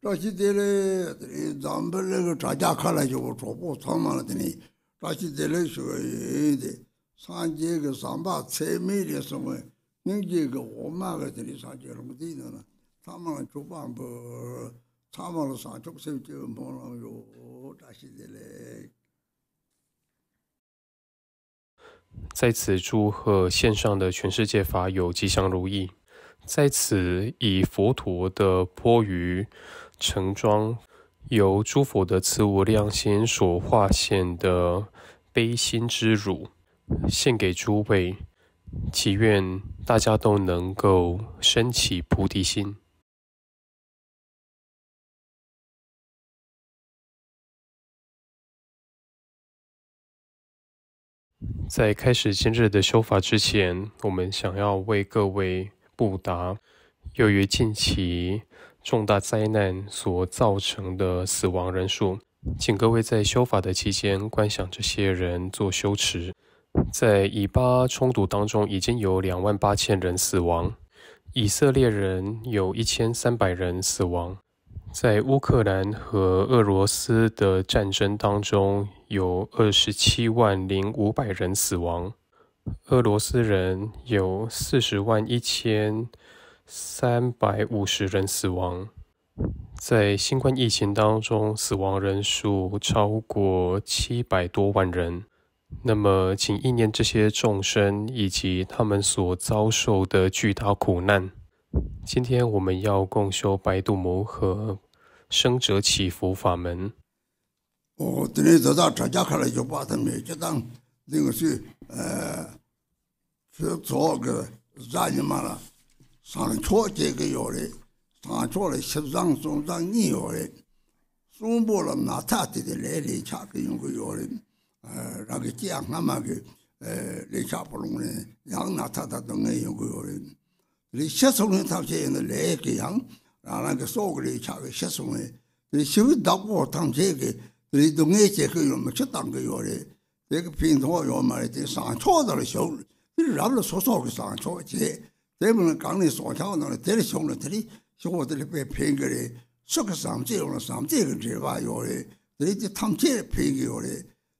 这些的嘞，咱们那个专家看来就说不长嘛了的呢。这些的嘞说的，上这个上把菜米的什么，人这个我妈个这里上这什么地方呢？他们就办不，他们上这个时候就忙了哟，这些的嘞。在此祝贺线上的全世界法友吉祥如意。在此以佛陀的钵盂盛装，由诸佛的慈无量心所化现的悲心之乳，献给诸位，祈愿大家都能够升起菩提心。在开始今日的修法之前，我们想要为各位布达由于近期重大灾难所造成的死亡人数，请各位在修法的期间观想这些人做修持。在以巴冲突当中，已经有28000人死亡，以色列人有1300人死亡。在乌克兰和俄罗斯的战争当中，有270500人死亡，俄罗斯人有401350人死亡。在新冠疫情当中，死亡人数超过700多万人。那么，请意念这些众生以及他们所遭受的巨大苦难。今天我们要共修白度母和生者祈福法门。这里在大家看来就把他们就当那个是去做个让你们了，上错这个有的，上错了西藏松让你有的，松波了那他的来来恰个用个有的，那个讲他们个来恰不弄的，让那他都爱用个有的。你西松的他这样的来个样，让那个少个来恰个西松的，你修到过他们这个，你都爱这个有么去当个有的，这个平常有么的上错到了修，你让了说个上错这，这不能刚你上错那这里修了这里修这里被骗个的，这个上这样了上这个这吧有的，这里他们这骗个有的，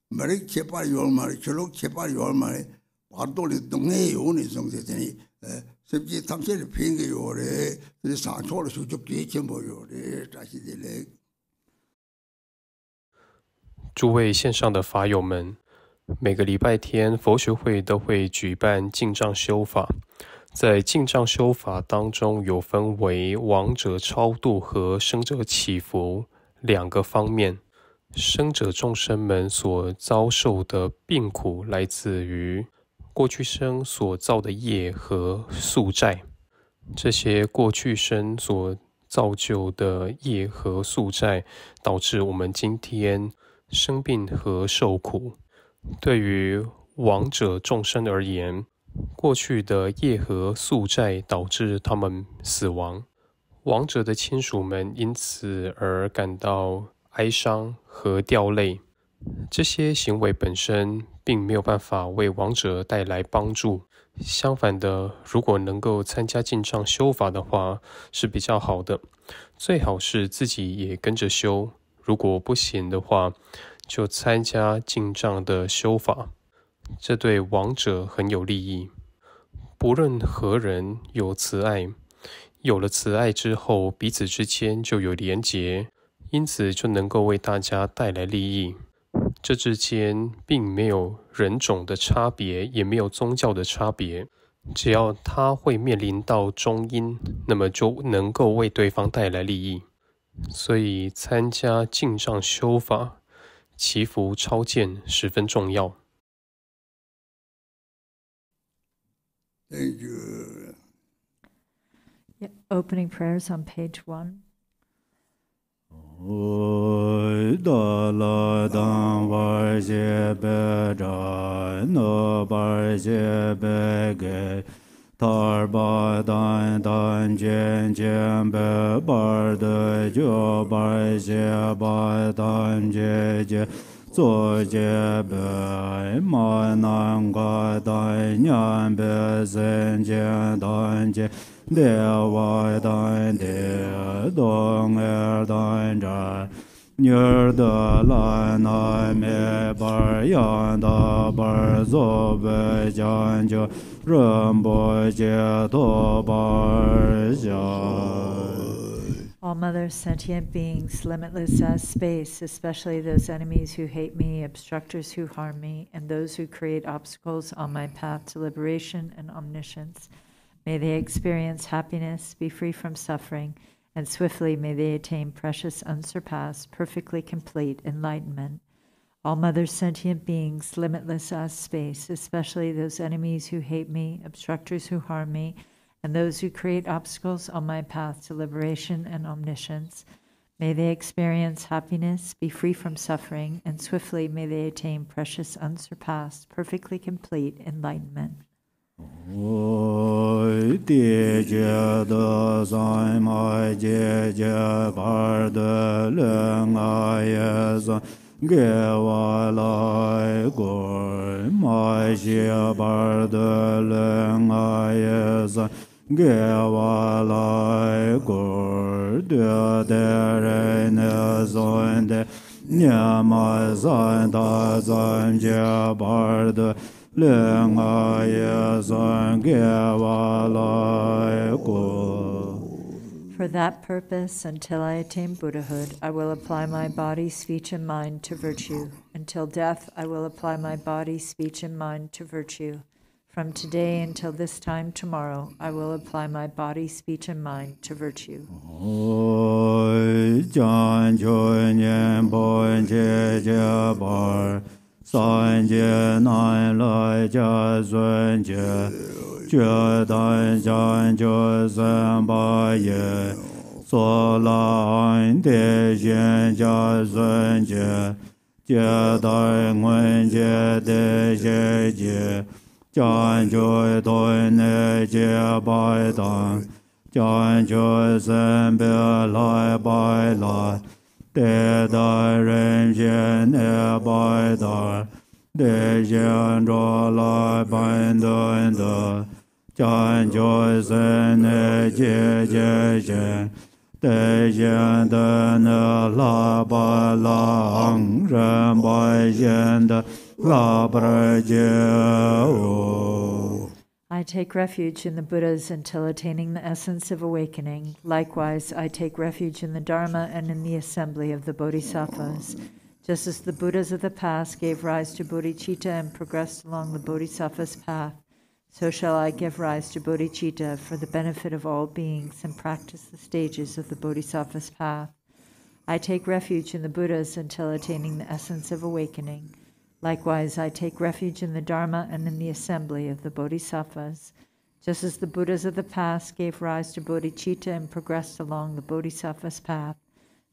没得7-8月嘛的，去了7-8月嘛的，把多的都爱有那种的这里，甚至他们这里骗个有的，这里上错了就给钱没有的，这些的嘞。诸位线上的法友们，每个礼拜天佛学会都会举办进藏修法。在进藏修法当中，有分为亡者超度和生者祈福2个方面。生者众生们所遭受的病苦，来自于过去生所造的业和宿债。这些过去生所造就的业和宿债，导致我们今天生病和受苦。对于亡者众生而言，过去的业和宿债导致他们死亡，亡者的亲属们因此而感到哀伤和掉泪。这些行为本身并没有办法为亡者带来帮助，相反的，如果能够参加进藏修法的话是比较好的，最好是自己也跟着修，如果不行的话就参加进藏的修法，这对亡者很有利益。不论何人有慈爱，有了慈爱之后，彼此之间就有连结，因此就能够为大家带来利益。这之间并没有人种的差别，也没有宗教的差别，只要他会面临到中阴，那么就能够为对方带来利益。所以参加进藏修法、祈福超荐十分重要。Thank you. Yeah, opening prayers on page 1. Da la dan var je be ra no bar je be ge tar ba dan dan jen jen be bar de jo bar je ba dan je je zo je be ma nan ga dan nyan be zen jen dan je de wa dan de dong dan ja Nyur de la na me bar yan da bar zo be jan jo ren bo jie to bar All mothers, sentient beings, limitless as space, especially those enemies who hate me, obstructors who harm me, and those who create obstacles on my path to liberation and omniscience, may they experience happiness, be free from suffering, and swiftly may they attain precious, unsurpassed, perfectly complete enlightenment. All mothers, sentient beings, limitless as space, especially those enemies who hate me, obstructors who harm me, and those who create obstacles on my path to liberation and omniscience, may they experience happiness, be free from suffering, and swiftly may they attain precious, unsurpassed, perfectly complete enlightenment. Oi ti je de sai mai je je par de leng ai san ge wa lai gor mai je par de leng ai san ge wa lai gor de re ne zon de nya ma zan da zan je par de For that purpose, until I attain Buddhahood, I will apply my body, speech, and mind to virtue. Until death, I will apply my body, speech, and mind to virtue. From today until this time tomorrow, I will apply my body, speech, and mind to virtue. San jie nan lai jia sun jie, jie dan jian jie san ba ye, so lan de xian jia sun jie, jie dan wen jie de xie jie, jian jie dun ne jie bai dan, jian jie san be lai bai lai, de da ren xian ne bai da, de xian zhuo lai ban dun de, jian jiu sen ne jie jie xian, de xian de ne la ba lang, ren bai xian de la ba jie wu. I take refuge in the Buddhas until attaining the essence of awakening. Likewise, I take refuge in the Dharma and in the assembly of the Bodhisattvas. Just as the Buddhas of the past gave rise to bodhicitta and progressed along the Bodhisattva's path, so shall I give rise to bodhicitta for the benefit of all beings and practice the stages of the Bodhisattva's path. I take refuge in the Buddhas until attaining the essence of awakening. Likewise, I take refuge in the Dharma and in the assembly of the Bodhisattvas. Just as the Buddhas of the past gave rise to bodhicitta and progressed along the Bodhisattva's path,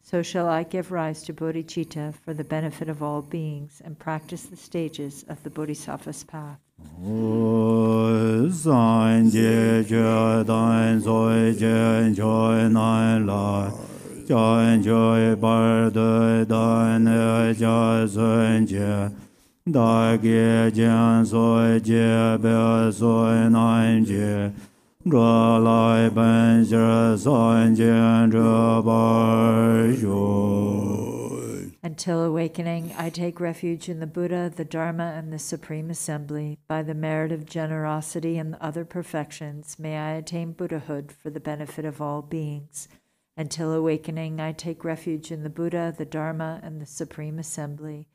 so shall I give rise to bodhicitta for the benefit of all beings and practice the stages of the Bodhisattva's path. San jie jie dan zoi jian joi nan la, jian joi bar de dan ne jia sun jie, da ge jian sui jie be sui nan jie, zhe lai ben zhe san jian zhe bar yu. Until awakening, I take refuge in the Buddha, the Dharma, and the Supreme Assembly. By the merit of generosity and the other perfections, may I attain Buddhahood for the benefit of all beings. Until awakening, I take refuge in the Buddha, the Dharma, and the Supreme Assembly.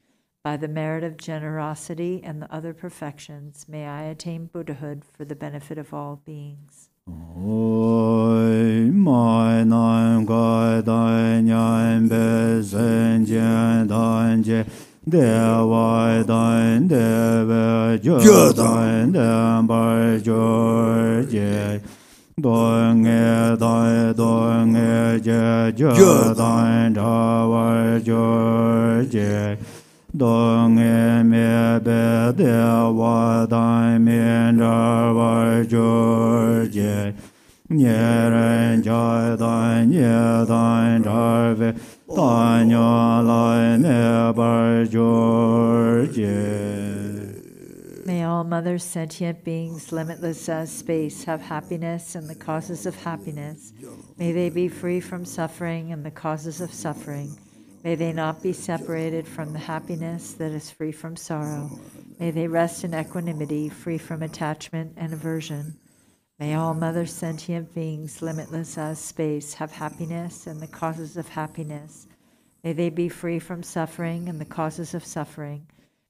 By the merit of generosity and the other perfections, may I attain Buddhahood for the benefit of all beings. Oi mai nan gai dan yan be sen jian dan jie, de wai dan de be jie dan de bai jie jie, dong e jie jie dan zha wai jie jie, dong e me be de wa dan mian zha wai jie jie, nie ren jia dan nie dan zha ve dan ya lai ne bai jie jie. May all mothers, sentient beings, limitless as space, have happiness and the causes of happiness. May they be free from suffering and the causes of suffering. May they not be separated from the happiness that is free from sorrow. May they rest in equanimity, free from attachment and aversion. May all mothers, sentient beings, limitless as space, have happiness and the causes of happiness. May they be free from suffering and the causes of suffering.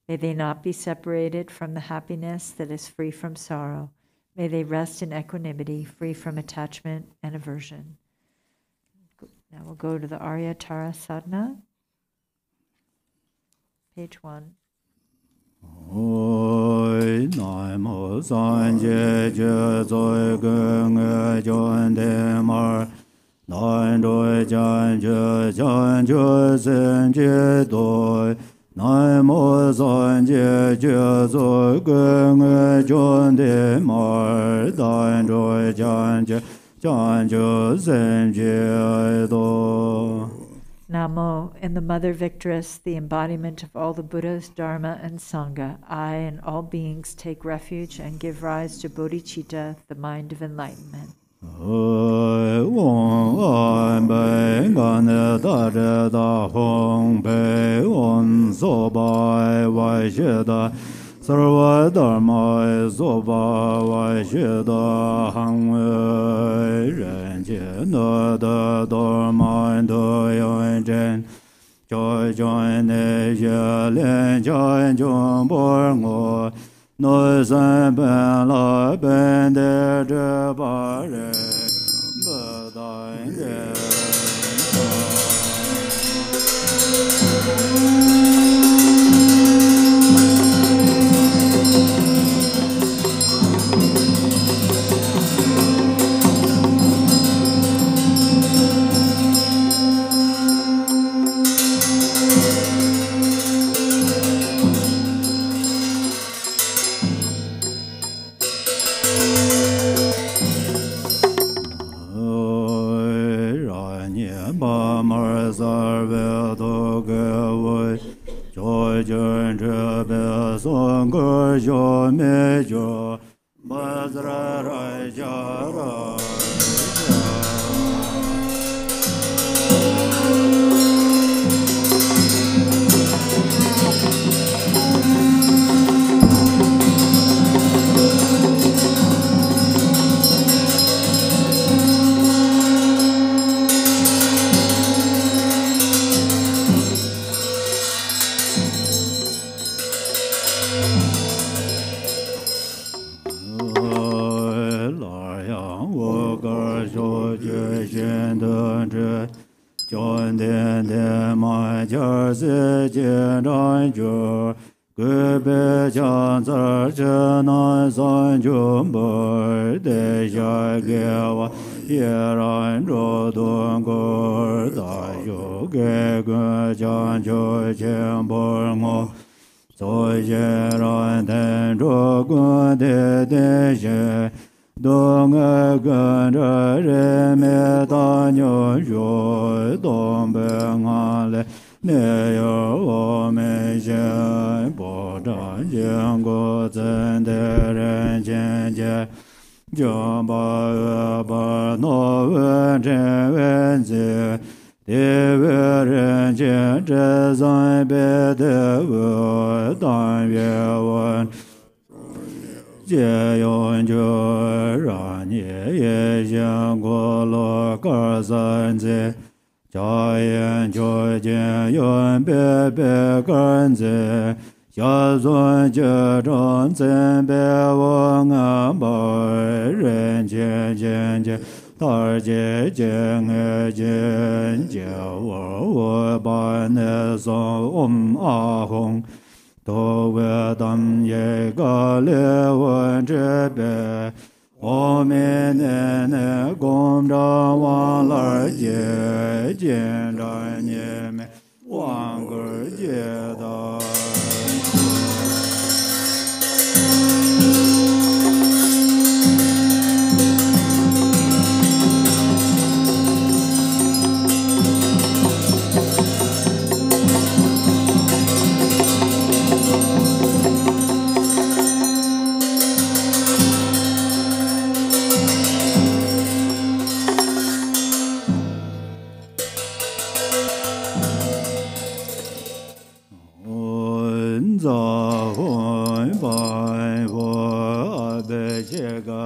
May they not be separated from the happiness that is free from sorrow. May they rest in equanimity, free from attachment and aversion. Now we'll go to the Arya Tara Sadhana, page 1. Oi Namo Sanje Je Zoi Gung Jon De Mar Nan Doi Jan Je Jan Je Sen Je Doi Namo Sanje Je Zoi Gung Jon De Mar Nan Doi Jan Je Jan Je Sen Je Doi. Namo, in the Mother Victress, the embodiment of all the Buddhas, Dharma, and Sangha, I and all beings take refuge and give rise to bodhicitta, the mind of enlightenment. Sarva Dharma Soba Vaishida Hangwe Ren Jena Da Dharma Do Yon Jen Joy Joy Ne Len Joy Jom Bor Ngo No San Ben La Ben De Je Ba Re Ba Dai Re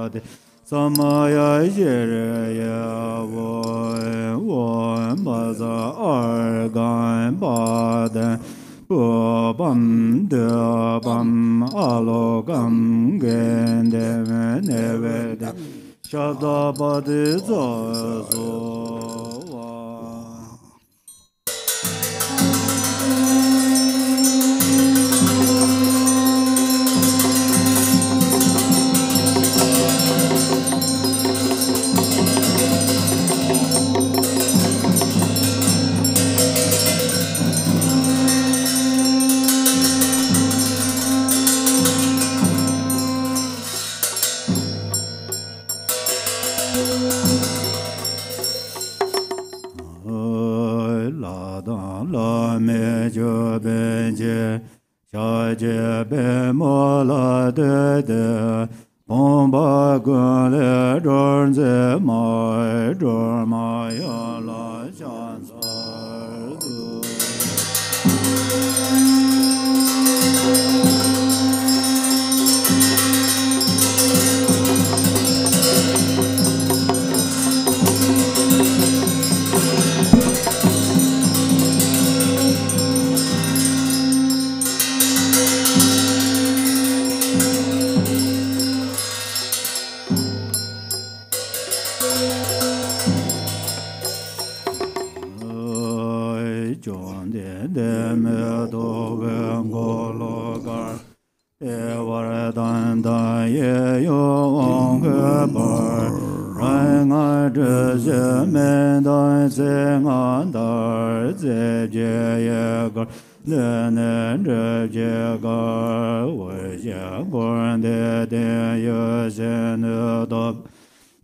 的。萨玛呀耶日呀我巴扎尔干巴的波班的班阿罗干根的那位的沙达巴的佐索瓦。拉美就本节，下节本摩拉德德，蓬巴格勒jorn ze mai jorn ma ya la chan sar du。也有王个本，然而这些门当在俺的在这一个，能这些个我想过的的有些的多，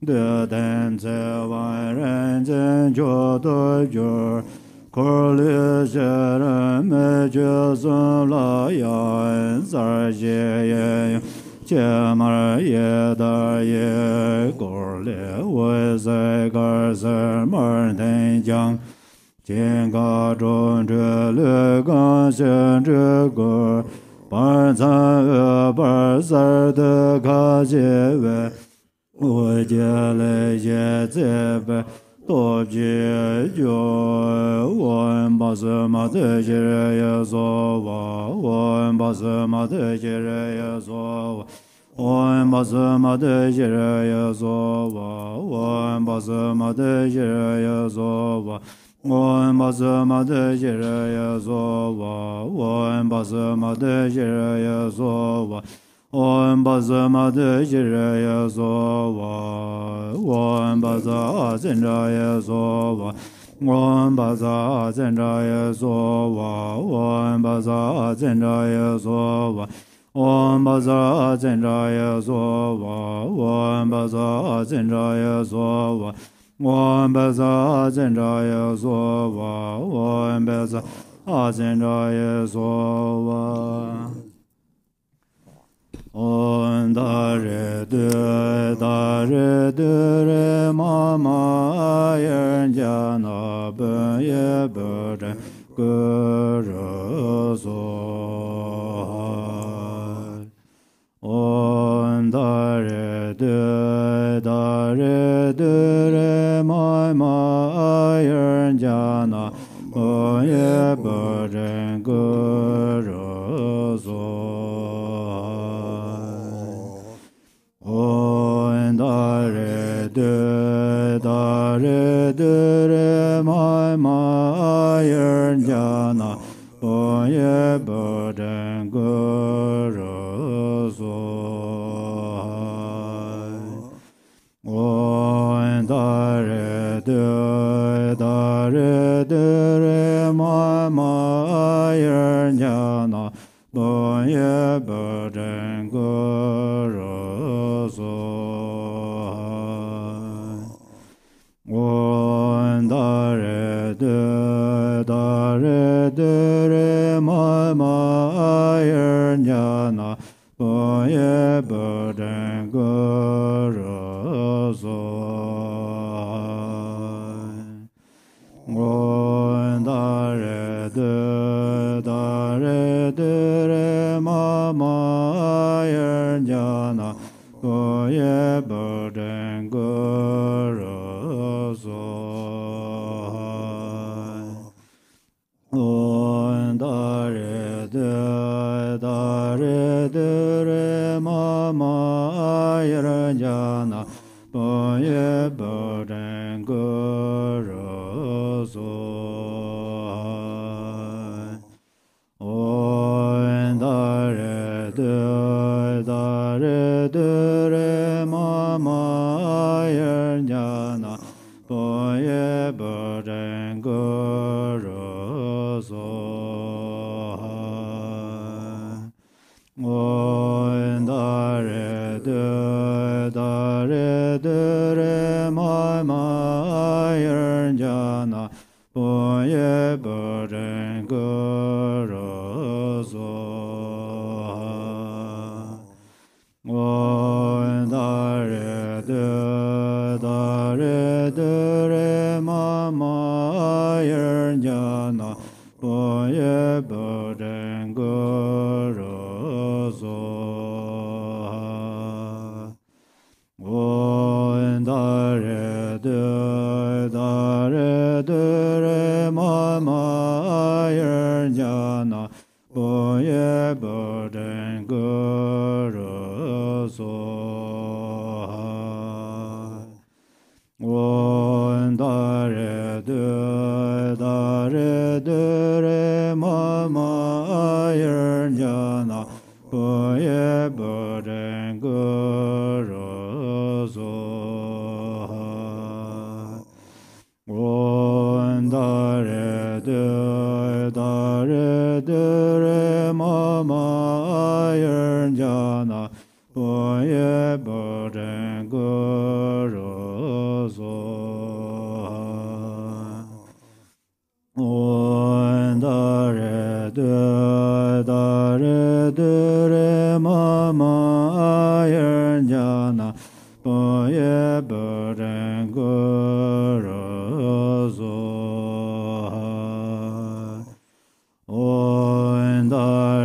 的但在万人间就多久。可虑些人们就是老样子些。切马耶达耶果列我在个什么天将，天高中这绿刚先这个，半残半三的卡结尾，我接来些这边。多结就我把什么这些人也说我把什么这些人也说我把什么这些人也说我把什么这些人也说我把什么这些人也说我把什么这些人也说我把什么这些人也说我把这真着也说我把这真着也说我把这真着也说我把这真着也说我把这真着也说我把这真着也说我把这真着也说Om da re de re ma ma yen ja na ben ye be zhen ge re so Om da re de re ma ma yen ja na ben ye be zhen ge re so da re ma ma yer ja na bo ye bo den go ro so da re ma ma yer ja na bo ye bo den go ro so da re ma ma yer ja na bo ye bo den go ro so da re ma ma yer ja na bo ye bo 人格热所我达热德玛玛人家那波耶波人格热所我达热德玛玛人家那波耶波人格热所我达热德玛玛人家那波耶波人格热所我达热德玛玛人家那波耶波人格热所我达热玛玛人家那波耶波人格热所我达热玛玛人家那波耶波人格热所我达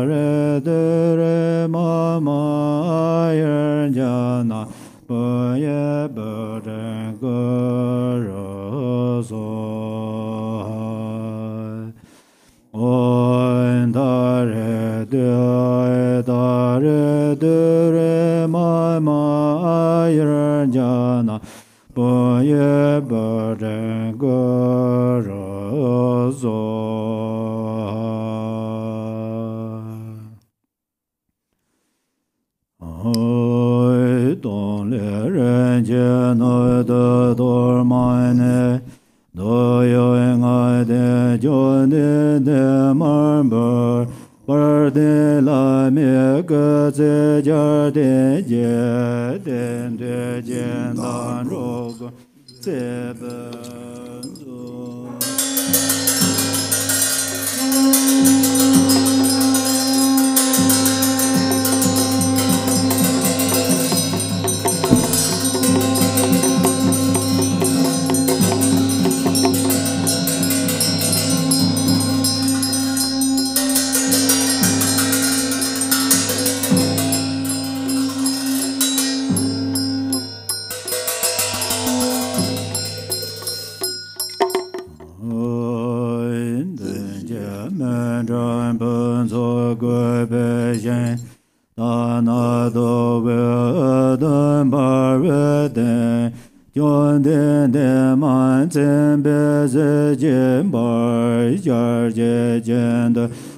热玛玛人家那波耶波人格热所我达热玛玛人家那波耶波人格热所东列人间内的多满呢都有爱的就的满不不的拉灭个在家的节的简单如果这本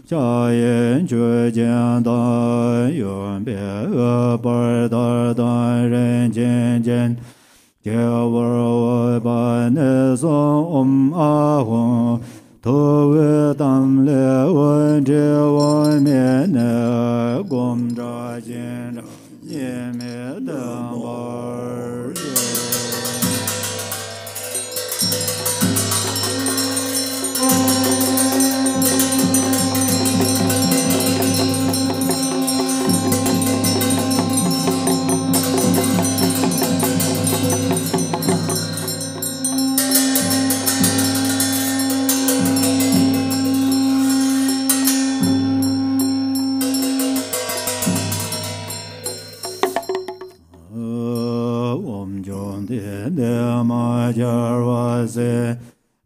下言觉见大愿别不大人间间结我把那颂阿吽头为当列文这外面那公扎见着也灭的玩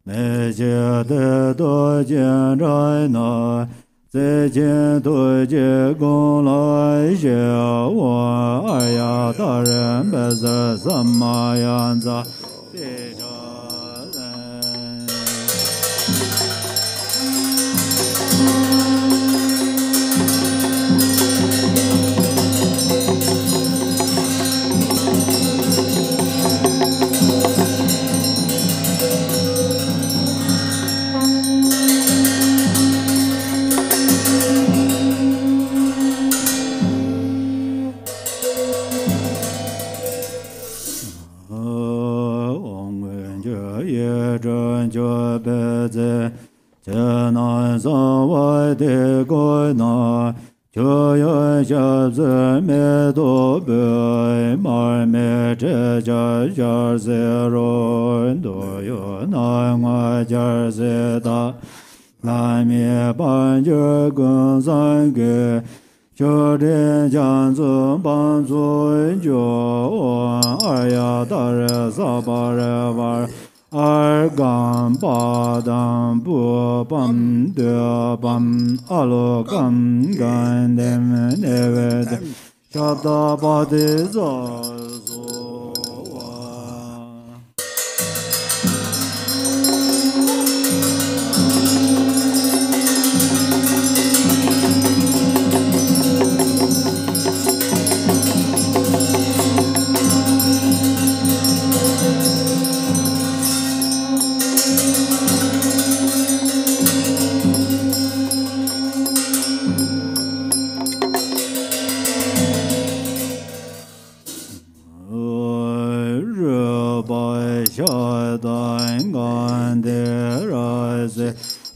那些的多见在那，在见多见公来学我哎呀，大人不是什么样子？就业真就别在艰难上外的国难，就有小子没多别，买没这家家些人都有难外家些大，难免半截跟三个。就这样子帮助就二呀大人三八人玩二干八当不帮的帮阿罗干干的们那个的小大把的做做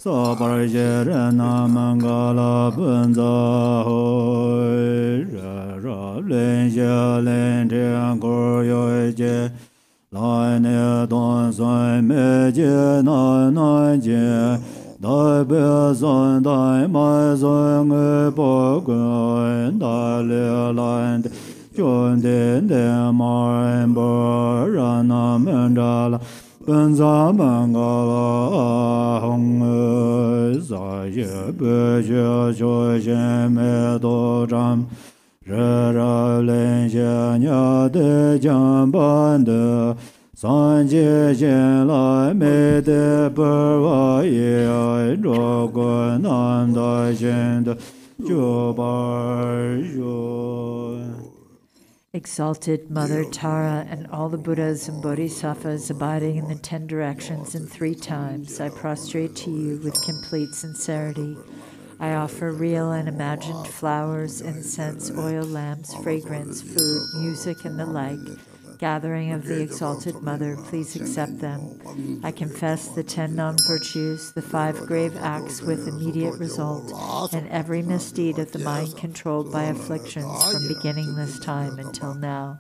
萨巴尔杰人那曼嘎拉本扎会热热连下连天果有一节来年短算没节难节代表算代买算个不管大列兰的准点的马不让那们扎了本扎曼嘎拉红在也不就就先没多长热热连下鸟的江畔的三界前来没得不我也如果难得见的就把说Exalted Mother Tara and all the Buddhas and Bodhisattvas abiding in the 10 directions and 3 times, I prostrate to you with complete sincerity. I offer real and imagined flowers, incense, oil, lamps, fragrance, food, music, and the like. Gathering of the Exalted Mother, please accept them. I confess the 10 non-virtues, the 5 grave acts with immediate result, and every misdeed of the mind controlled by afflictions from beginning this time until now.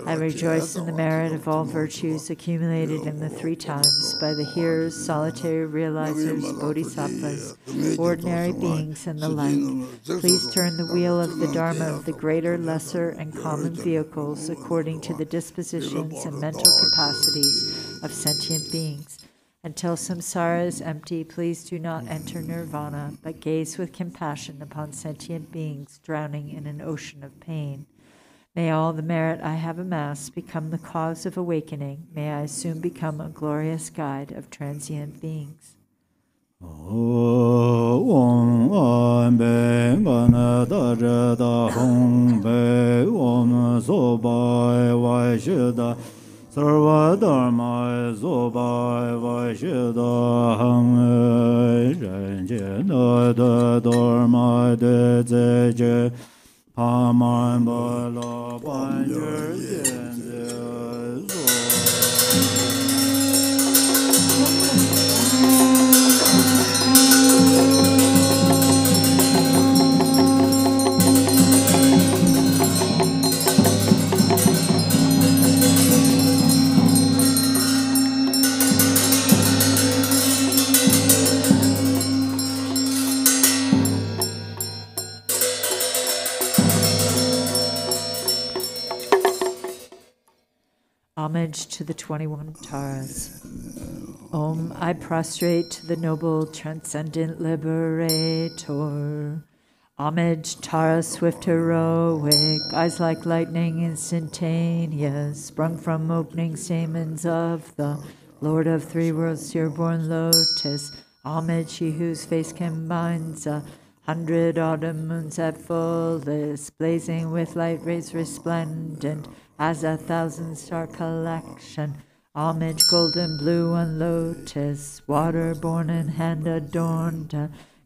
I rejoice in the merit of all virtues accumulated in the 3 times by the hearers, solitary realizers, bodhisattvas, ordinary beings, and the like. Please turn the wheel of the Dharma of the greater, lesser, and common vehicles according to the dispositions and mental capacities of sentient beings. Until samsara is empty, please do not enter nirvana, but gaze with compassion upon sentient beings drowning in an ocean of pain. May all the merit I have amassed become the cause of awakening. May I soon become a glorious guide of transient beings. Om Be Gana Da Zhe Da Hong Be Om So Bai Wai Shi Da Sarva Dharma So Bai Wai Shi Da Hang Ren Jie Da Da Dharma De Zhe Jie Pa Man Ba La Ban Zhe Jian Zhe Zo Homage to the 21 Taras. Om, I prostrate to the noble transcendent liberator. Homage, Tara, swift, heroic, eyes like lightning, instantaneous, sprung from opening stamens of the Lord of 3 worlds, tear-born lotus. Homage, he whose face combines 100 autumn moons at fullest, blazing with light rays resplendent as 1,000-star collection. Homage, golden blue on lotus, water-born and hand-adorned,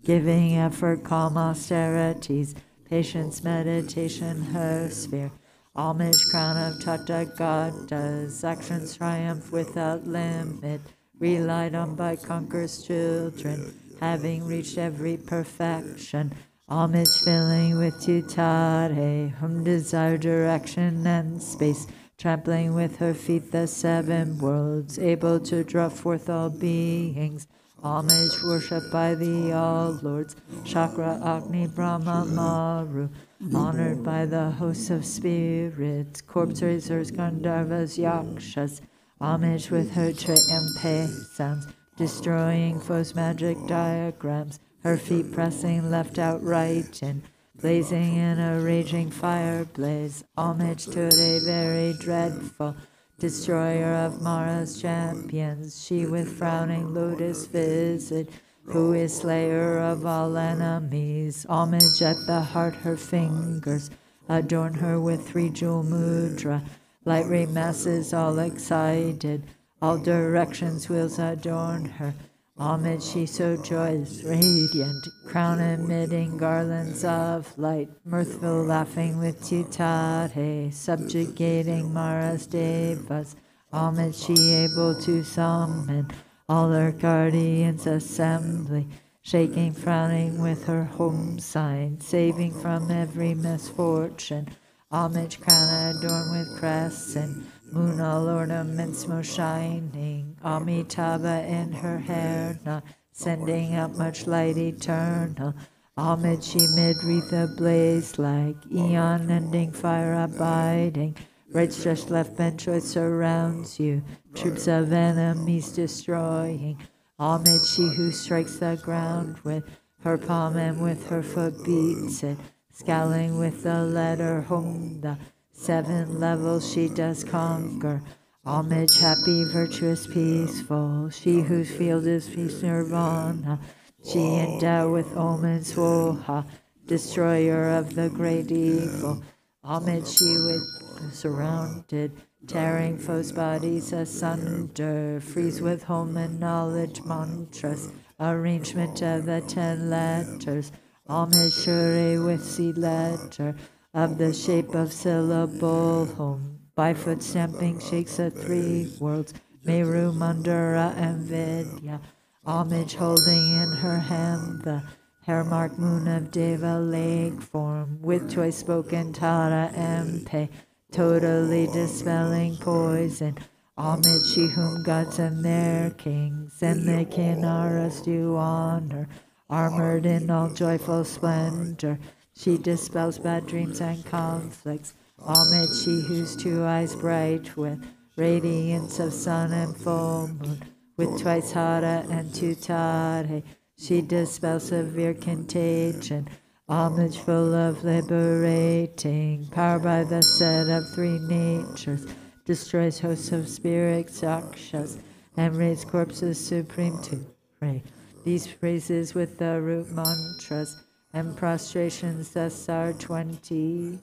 giving effort, calm austerities, patience, meditation, her sphere. Homage, crown of Tathagatas, actions triumph without limit, relied on by conquerors' children, having reached every perfection. Homage filling with tutare, whom desire direction and space, trampling with her feet the 7 worlds, able to draw forth all beings. Homage worshipped by the all-lords, Chakra, Agni, Brahma, Maru, honored by the hosts of spirits, corpse raisers, Gandharvas, Yakshas. Homage with her triumphant sounds, destroying foes' magic diagrams, her feet pressing left out right in, blazing in a raging fire blaze. Homage to a very dreadful destroyer of Mara's champions, she with frowning lotus visit, who is slayer of all enemies. Homage at the heart, her fingers adorn her with 3 jewel mudra, light ray masses all excited, all directions wheels adorn her. Homage, she so joyous, radiant, crown emitting garlands of light, mirthful laughing with tutare, subjugating Mara's devas. Homage, she able to summon all her guardians assembly, shaking, frowning with her home sign, saving from every misfortune. Homage, crown adorned with crescent, moon all ornaments most shining, Amitabha in her hair now, sending out much light eternal. Homage, she mid-wreath ablaze like eon-ending fire abiding, right stretched left bent choice surrounds you, troops of enemies destroying. Homage, she who strikes the ground with her palm and with her foot beats it, scowling with the letter Hum, the 7 levels she does conquer. Homage, happy, virtuous, peaceful, she whose field is peace nirvana, she endowed with Om Swoha, destroyer of the great evil. Homage, she with surrounded, tearing foes' bodies asunder, freeze with home and knowledge mantras, arrangement of the 10 letters. Homage, Shure with seed letter, of the shape of syllable home, by foot stamping shakes the 3 worlds, Meru, Mandara, and Vidya. Homage, holding in her hand the hair mark moon of Deva lake form, with choice spoken Tara and Pe, totally dispelling poison. Homage, she whom gods and their kings and the Kinnaras do honor, armored in all joyful splendor, she dispels bad dreams and conflicts. Homage, she whose 2 eyes bright with radiance of sun and full moon, with twice Hara and Tutare, she dispels severe contagion. Homage full of liberating power by the set of 3 natures, destroys hosts of spirits, Yakshas, and raise corpses supreme to pray. These praises with the root mantras and prostrations thus are 21.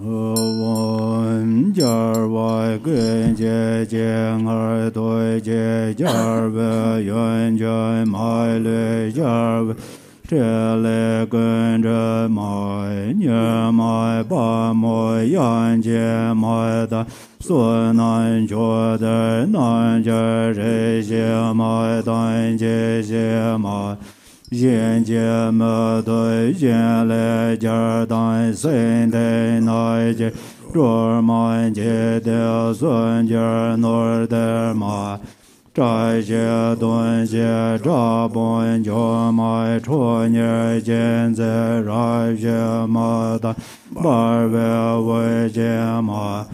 Om jar vai guen jie jian er dui jie jar ve yuan jie mai le jar ve zhe le guen zhe mai nie mai ba mo yan jie mai da su nan jue de nan jie zhe xie mai dan jie xie mai 人间没对人来家当身的那些，若满街的孙家诺的马，这些东西这本就买出年现在让些马的把为为些马。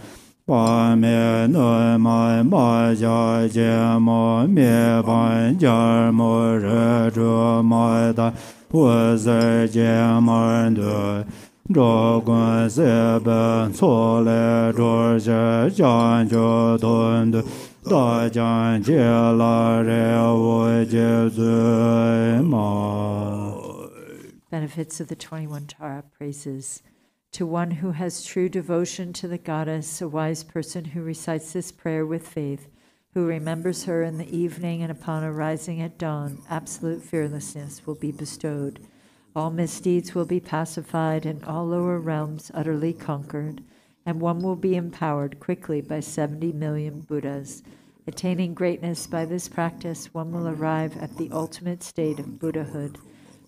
把灭内满马家界马灭半家马热着马的我在界马的这关系本错了这些讲究顿的大家接了人我接罪马。 Benefits of the 21 Tara praises. To one who has true devotion to the goddess, a wise person who recites this prayer with faith, who remembers her in the evening and upon arising at dawn, absolute fearlessness will be bestowed. All misdeeds will be pacified and all lower realms utterly conquered. and one will be empowered quickly by 70 million Buddhas. Attaining greatness by this practice, one will arrive at the ultimate state of Buddhahood.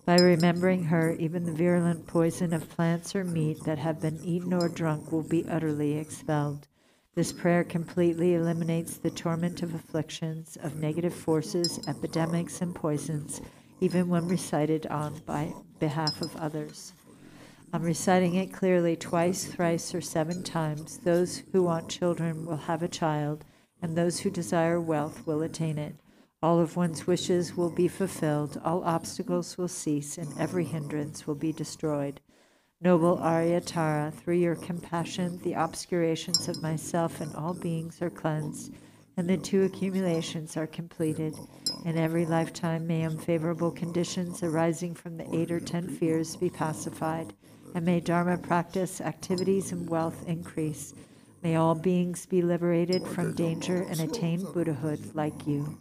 By remembering her, even the virulent poison of plants or meat that have been eaten or drunk will be utterly expelled. This prayer completely eliminates the torment of afflictions, of negative forces, epidemics, and poisons, even when recited on by behalf of others. On reciting it clearly twice, thrice, or 7 times, those who want children will have a child, and those who desire wealth will attain it. All of one's wishes will be fulfilled, all obstacles will cease, and every hindrance will be destroyed. Noble Aryatara, through your compassion, the obscurations of myself and all beings are cleansed, and the 2 accumulations are completed. In every lifetime may unfavorable conditions arising from the 8 or 10 fears be pacified, and may Dharma practice, activities, and wealth increase. May all beings be liberated from danger and attain Buddhahood like you.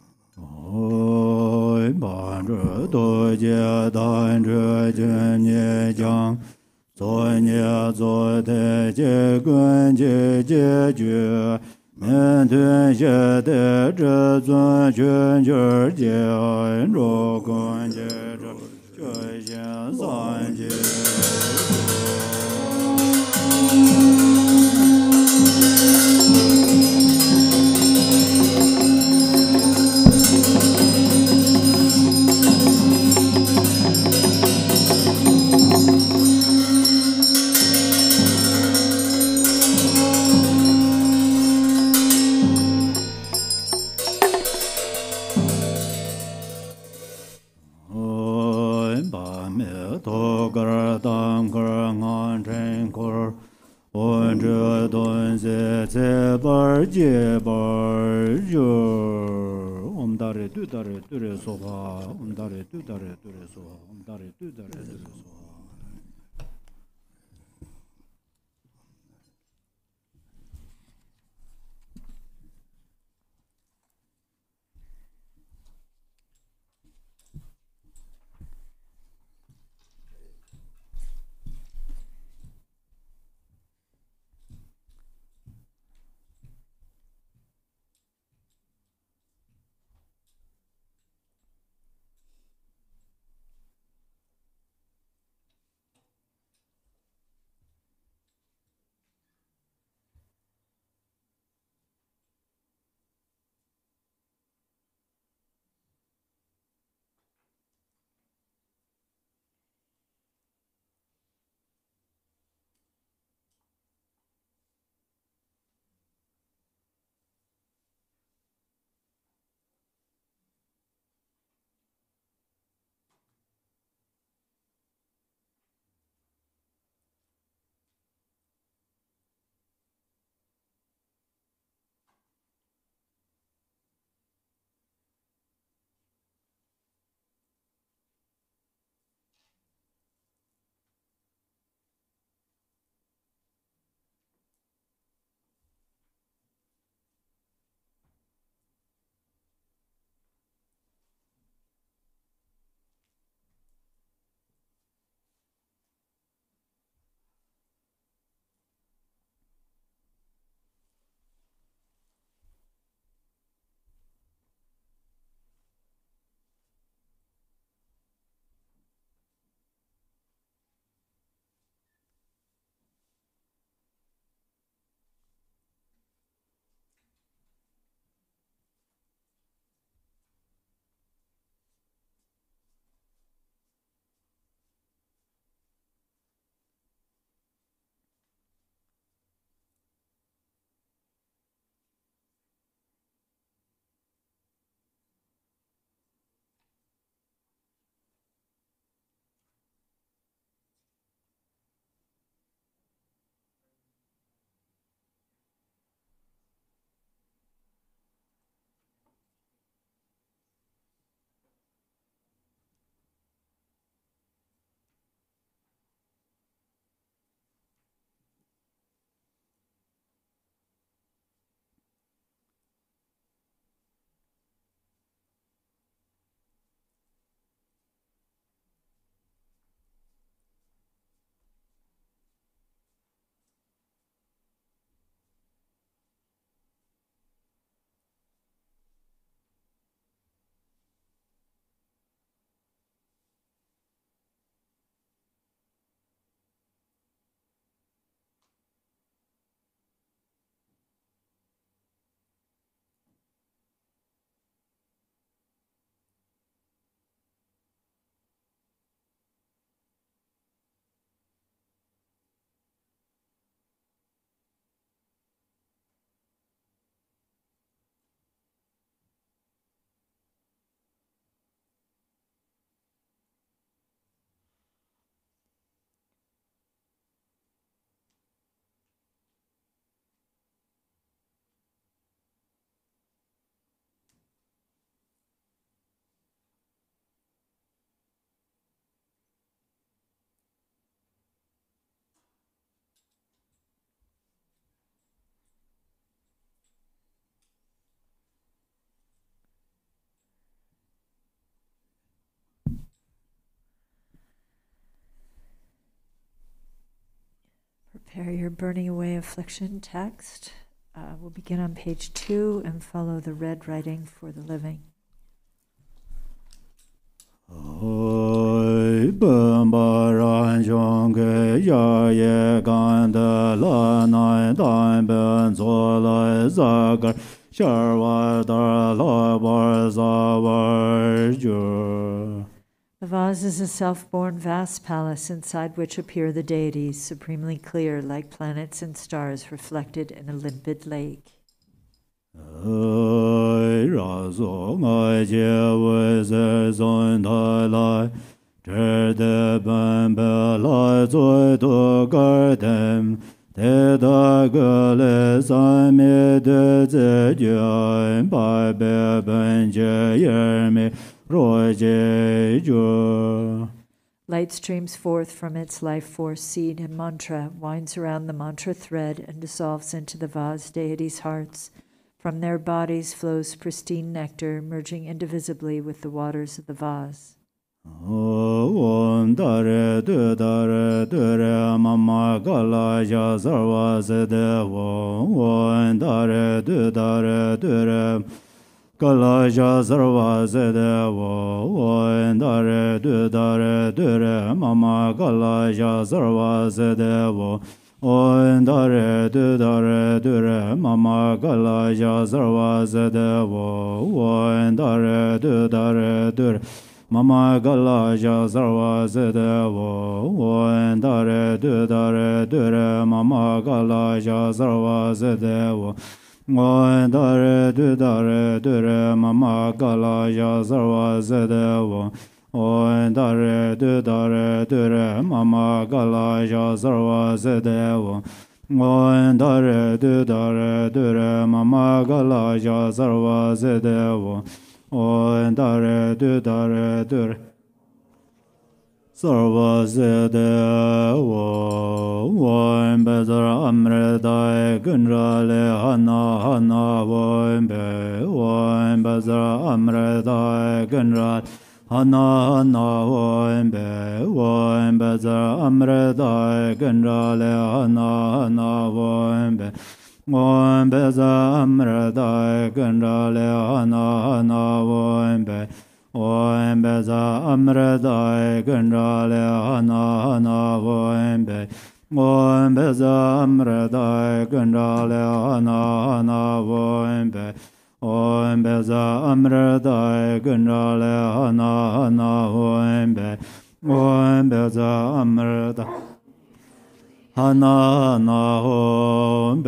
Prepare your burning away affliction text. We'll begin on page 2 and follow the red writing for the living. The vase is a self-born vast palace inside which appear the deities, supremely clear like planets and stars reflected in a limpid lake. Light streams forth from its life force seed and mantra, winds around the mantra thread, and dissolves into the vase deities' hearts. From their bodies flows pristine nectar, merging indivisibly with the waters of the vase. Kalaja sarva sedevo, dare dure, mama kalaja sarva sedevo, dare dure, mama kalaja sarva sedevo, dare dure, mama kalaja sarva sedevo, dare dure, mama kalaja sarva sedevo. Dare dure, mama kalaja sarva sedevo. Dare dure, mama kalaja sarva sedevo. Dare dure, mama kalaja sarva sedevo. Dare dure. Sarva sedevo, voim bezar amredai gunrale hana voim bezar amredai gunrale hana voim bezar amredai gunrale hana voim bezar amredai gunrale hana voim Voim beza amredai gunrale hana voim beza amredai gunrale hana voim beza amredai gunrale hana voim beza amredai hana voim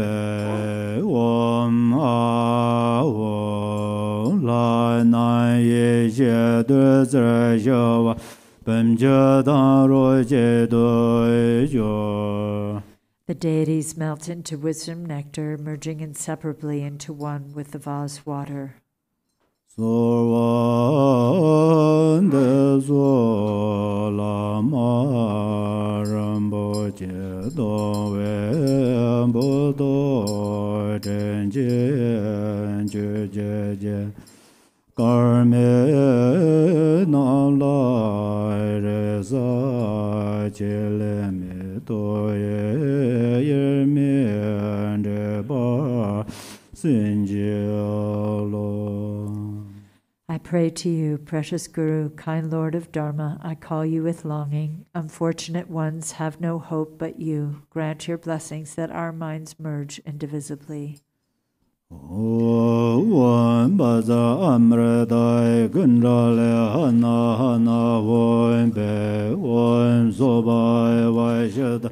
la na ye je de zhe yo bem je da ro je do yo. The deities melt into wisdom nectar, merging inseparably into one with the vase water. Sorvan de so la ma rambo je do we bo do jen je Karme na la re sa chele me to ye me de ba sin lo. I pray to you, precious Guru, kind Lord of Dharma. I call you with longing. Unfortunate ones have no hope but you. Grant your blessings that our minds merge indivisibly. Voim baza amredai gunrale hana voim soba vaishada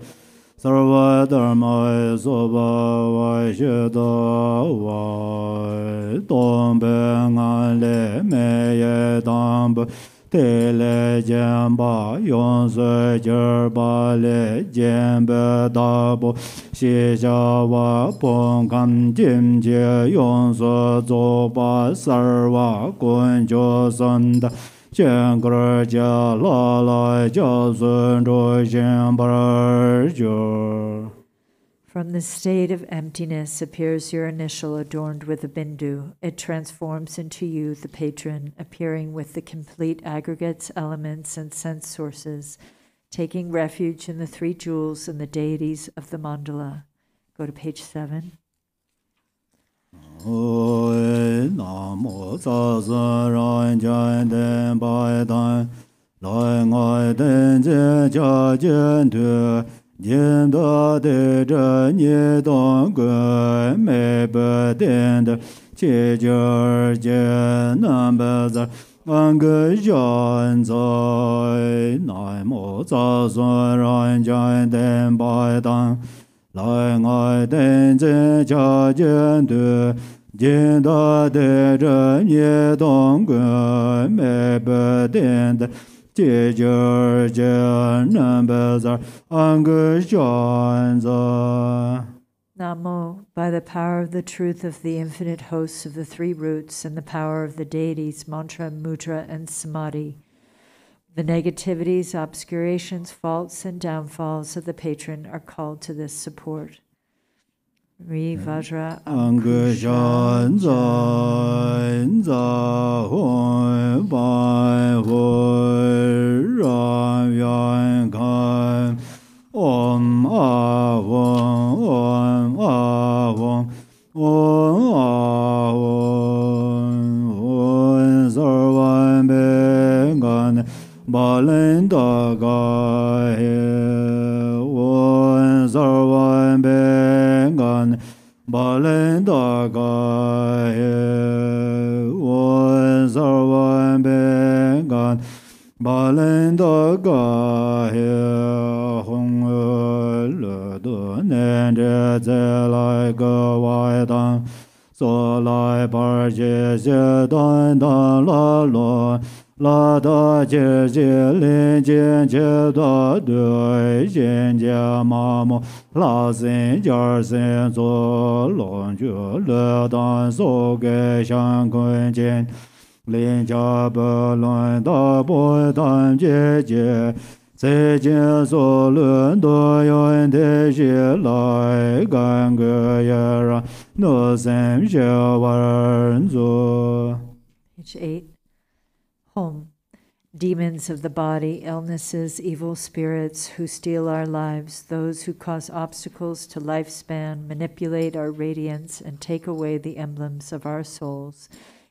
sarva dharma soba vaishada vai tombe ngale meye dambe tele jamba yonse jerba le jembe dabo Shijawa pongkam jimje yonse zoba sarva kunjo sanda Jengar ja la ja sun ro jembar jo. From the state of emptiness appears your initial adorned with a bindu. It transforms into you, the patron, appearing with the complete aggregates, elements, and sense sources, taking refuge in the three jewels and the deities of the mandala. Go to page 7. Namo tsa ran jan den bai dan lai ngai den je cha jen tu jen da de zhe nie dong ge me be den de che je je nan be za an ge jan zai namo tsa ran jan den bai dan lai ngai den je cha jen tu jen da de zhe nie dong ge me be den de che je nan be za an ge jan za. Namo, by the power of the truth of the infinite hosts of the three roots and the power of the deities, mantra, mudra, and samadhi, the negativities, obscurations, faults, and downfalls of the patron are called to this support. Ri Vajra Ankushan Zain Za Hoi Bai Hoi Ram Yan Kan Om A Wong Om A Wong Om A Wong Om Sarvan Bengan Balen Da Ga He Om Sarvan Bengan Balen Da Ga He Om Sarvan Bengan Balen Da Ga He Hong Le Du Nen Je Ze Lai Ge Wai Dan So Lai Par Je Je Dan Dan La Lo La Da Je Je Lin Jian Je Da Dui Jian Jia Ma Mo La Xin Jar Xin Zo Long Ju Le Dan So Ge Shang Kun Jian Lin Jia Be Lun Da Bo Dan Jie Jie Zai Jian So Lun Do Yun De Xi Lai Gan Ge Ye Ran No Sem Xie Wan Zu. Page 8. Home. Demons of the body, illnesses, evil spirits who steal our lives, those who cause obstacles to lifespan, manipulate our radiance, and take away the emblems of our souls.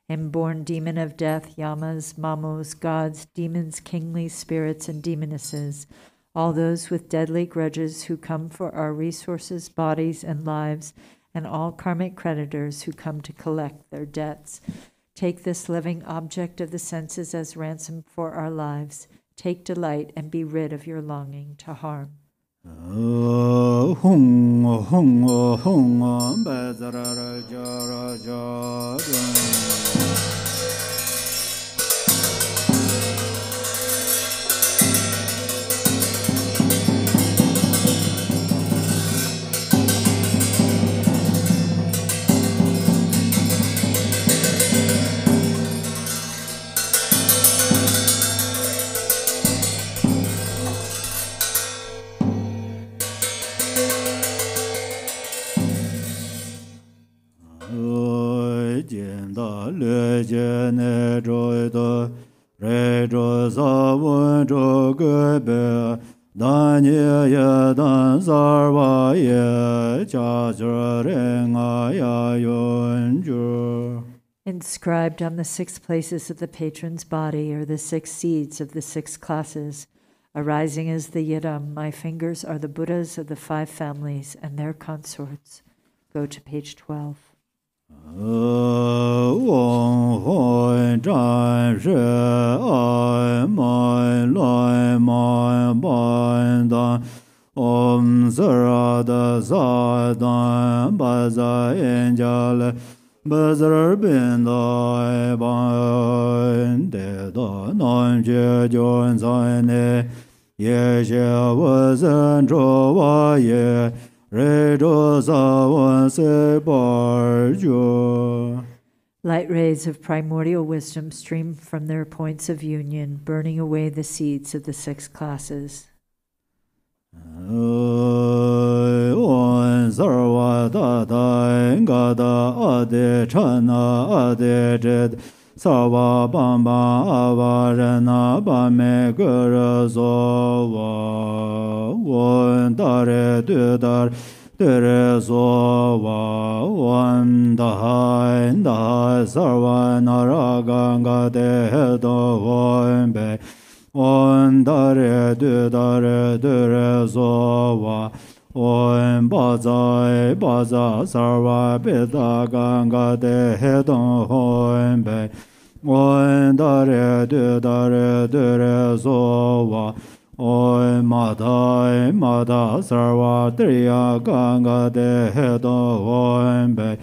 Inborn demon of death, yamas, mamos, gods, demons, kingly spirits, and demonesses, all those with deadly grudges who come for our resources, bodies, and lives, and all karmic creditors who come to collect their debts. Take this living object of the senses as ransom for our lives. Take delight and be rid of your longing to harm. Hong hong hong ba za ra ja le je ne zhou de re zhou sa wen zhou ge be dan ye ye dan sar wa ye cha zhe ren a ya yun zhu. Inscribed on the 6 places of the patron's body are the 6 seeds of the 6 classes. Arising as the Yidam, my fingers are the Buddhas of the 5 families and their consorts. Go to page 12. Wong hoi zhan shi ai mai lai mai bai dan om sara da sa dan ba za yin jia le ba zar bin dai bai de da nan jie jian zai ne ye xie wo zhen zhuo wa ye Light rays of primordial wisdom stream from their points of union, burning away the seeds of the 6 classes. sarva bamba avarana bame guru sova one dare dudar dere sova one dahai dahai sarva naraganga dehedo one be one dare dudar dere sova Om Bazai Baza Sarva Pita Ganga Dehedon Hom Be Om Dare Dure Sova Om Madai Mada Sarva Triya Ganga Dehedon Hom Be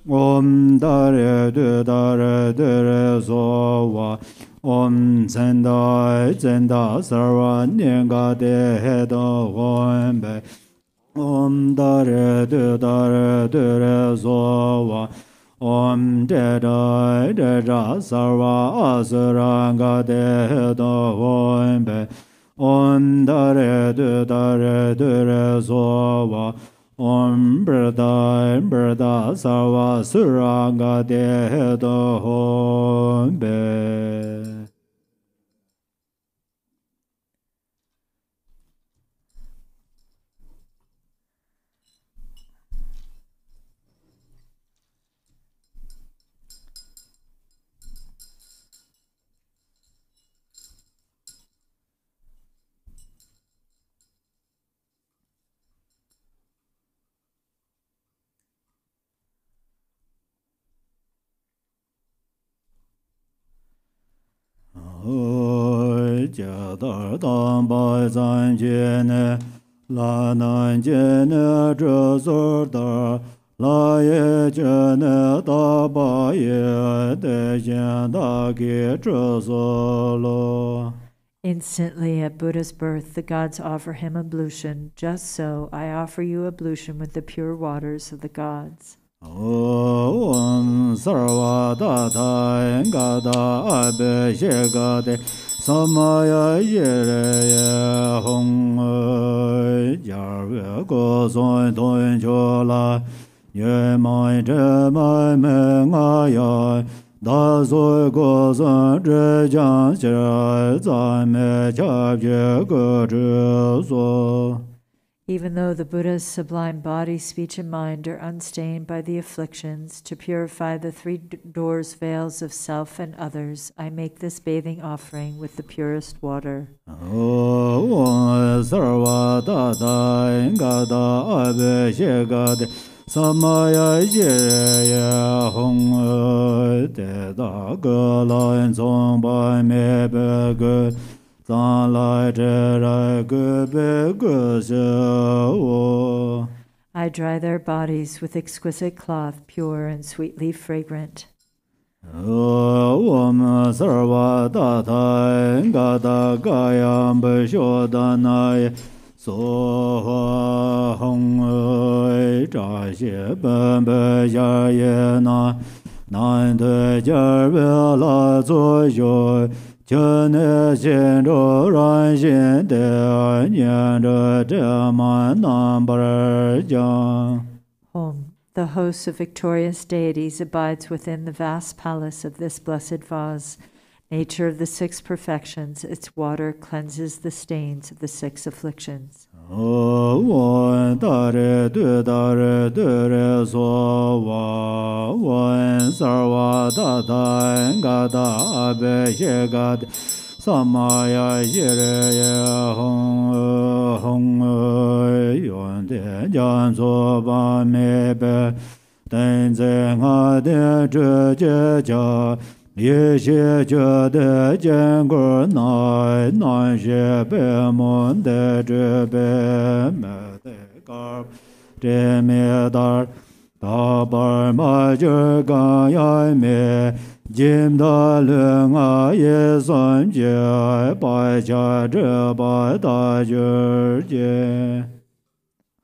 Om Dare Dure Sova Om Zenda Sarva Nyanga Dehedon Hom Be Om dare dure sova Om deda sarva asaranga dedo Om be Om dare dure sova Om brda sarva suranga dedo Om be Jadar dan bai zan jene la nan jene zhur dar la ye jene da ba ye de jen da ge lo. Instantly at Buddha's birth, the gods offer him ablution. Just so, I offer you ablution with the pure waters of the gods. Om sarva data engada abe shegade samaya yere hong jarve go son ton chola ye mai je mai me nga ya da so go san zhe jiang xie zai me cha je ge zhe so. Even though the Buddha's sublime body, speech, and mind are unstained by the afflictions, to purify the three doors, veils of self and others, I make this bathing offering with the purest water. Om sarva data engada abe shegade samaya yere hong de da ge lan zong bai me be ge zan lai zhe rai ge be ge zhe. I dry their bodies with exquisite cloth, pure and sweetly fragrant. Om sarva data engada gayam be shodanai so hong zha xie ben be ya ye na nan de jia be la zuo yo chen ne xian zhou ran xian de nian zhe zhe man nan bar jiang. Home. The host of victorious deities abides within the vast palace of this blessed vase. Nature of the six perfections, its water cleanses the stains of the six afflictions. Om dare dure so wa sarva data engada abe shegade samaya yere hong yon de jan so ba me be den ze nga de zhe jie jia ye xie jie de jian gu nai nan xie be mon de zhe be me de gar zhe me dar da bar ma zhe ga ya me jim da le nga ye san jie bai jia zhe bai da zhe jie.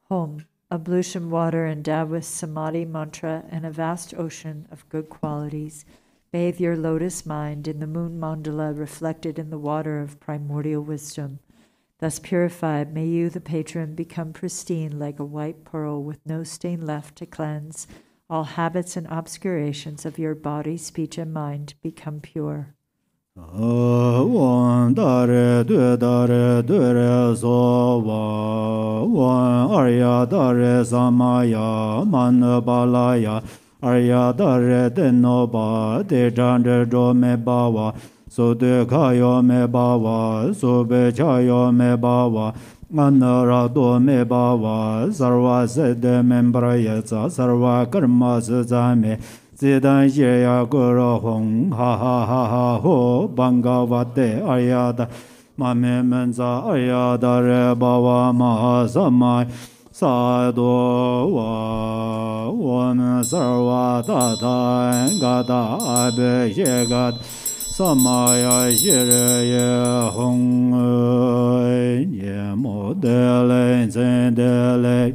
Home. Ablution water endowed with samadhi mantra and a vast ocean of good qualities. Bathe your lotus mind in the moon mandala reflected in the water of primordial wisdom. Thus purified, may you, the patron, become pristine like a white pearl with no stain left to cleanse, all habits and obscurations of your body, speech, and mind become pure. One dare dure so one arya dare samaya man balaya arya dare denoba de jande do me bawa so de kayo me bawa so be chayo me bawa Anara do me bawa sarva sede membraya sarva karma sazame Zidan Yeya Guru Hong Ha Ha Ha Ha Ho Bhangavate Ayada Mame Menza Ayada Re Bhava Mahasamai Sadhu Va Om Sarva Tata Gata Abe Yegat Samaya Shireye Hong Nyemo Dele Zendele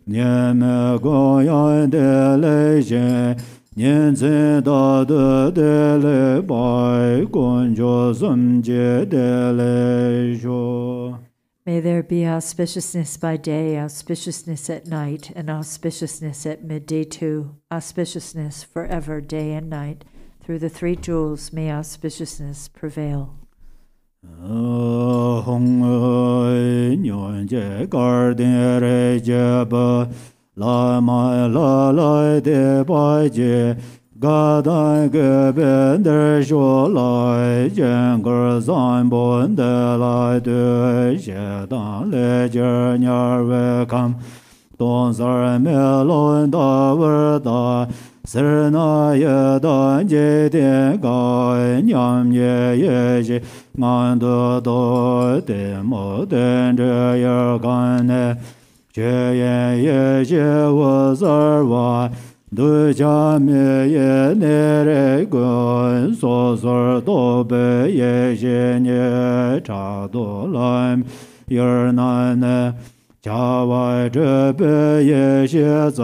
Nyeme Goya Dele Shen 年前大德的来拜，观照圣洁的来说。 May there be auspiciousness by day, auspiciousness at night, and auspiciousness at midday too, auspiciousness forever, day and night. Through the three jewels may auspiciousness prevail. 红爱念着嘎的来接吧。 La mai la lai de bai je ga dai ge ben de shuo lai jian ge zan bon de lai de xie dan le jie niar we kam don zar me lon da wer da ser na ye dan je de ga nyam ye ye ji man de do de mo de ye gan ne 觉言也觉我三瓦，对家灭也内来观，所所多被也些年差多来，一儿难呢，家外这被也些子，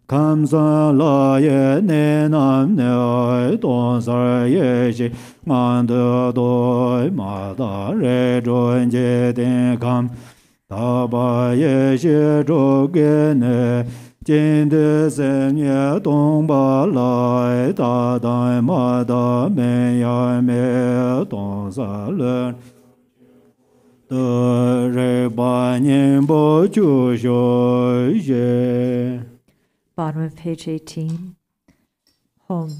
看三拉也内难呢，多三也些俺的多马大人专接的看。 大把也些着给呢，今的三月东巴来，大大马大没呀没东沙了，的人把年不就学些。 Bottom of page 18. Home.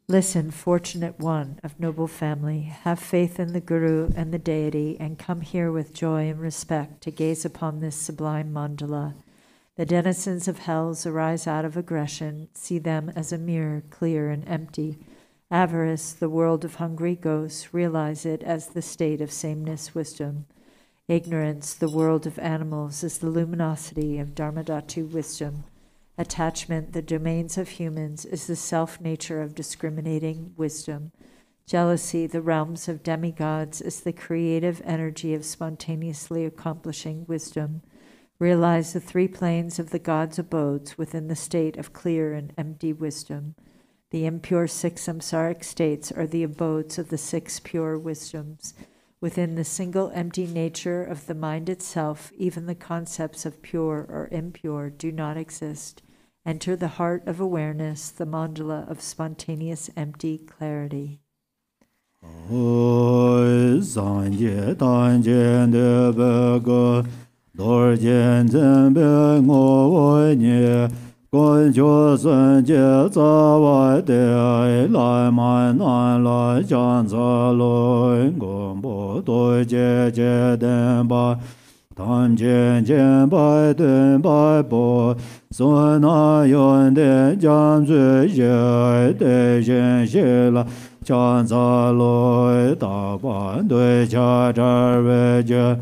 Listen, fortunate one of noble family, have faith in the Guru and the deity, and come here with joy and respect to gaze upon this sublime mandala. The denizens of hells arise out of aggression, see them as a mirror, clear and empty. Avarice, the world of hungry ghosts, realize it as the state of sameness wisdom. Ignorance, the world of animals, is the luminosity of Dharmadhatu wisdom. Attachment, the domains of humans, is the self-nature of discriminating wisdom. Jealousy, the realms of demigods, is the creative energy of spontaneously accomplishing wisdom. Realize the three planes of the gods' abodes within the state of clear and empty wisdom. The impure six samsaric states are the abodes of the six pure wisdoms. Within the single empty nature of the mind itself, even the concepts of pure or impure do not exist. Enter the heart of awareness, the mandala of spontaneous empty clarity. Tam jen jen bai dun bai bo, so na yon de jam zui ye de jen xie la, chan za loi da guan dui cha zha wei jie,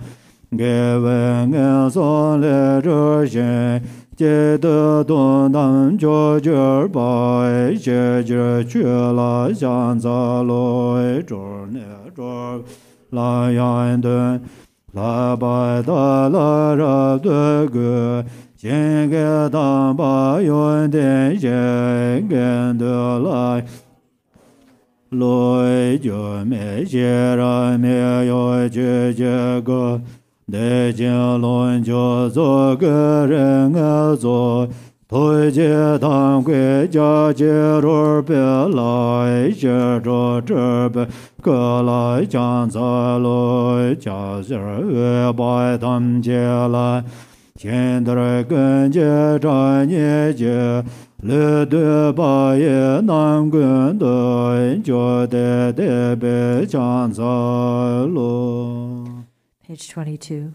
ge wen gen son le zhe xian, jie de dun dang jiu jiu bai, xie jie que la, chan za loi zhu ne zhu la yan dun. La ba da la ra de gu, xian ge dan ba yun de xian gen de lai. Loi ju me xie ra me yu jie jie ge, de jing lun ju zu ge ren ge zu, 推介当归家接着别来接着这边各来将在来家接月白他接来现在跟接着你接了对把也难跟的就得别将在来。Page 22.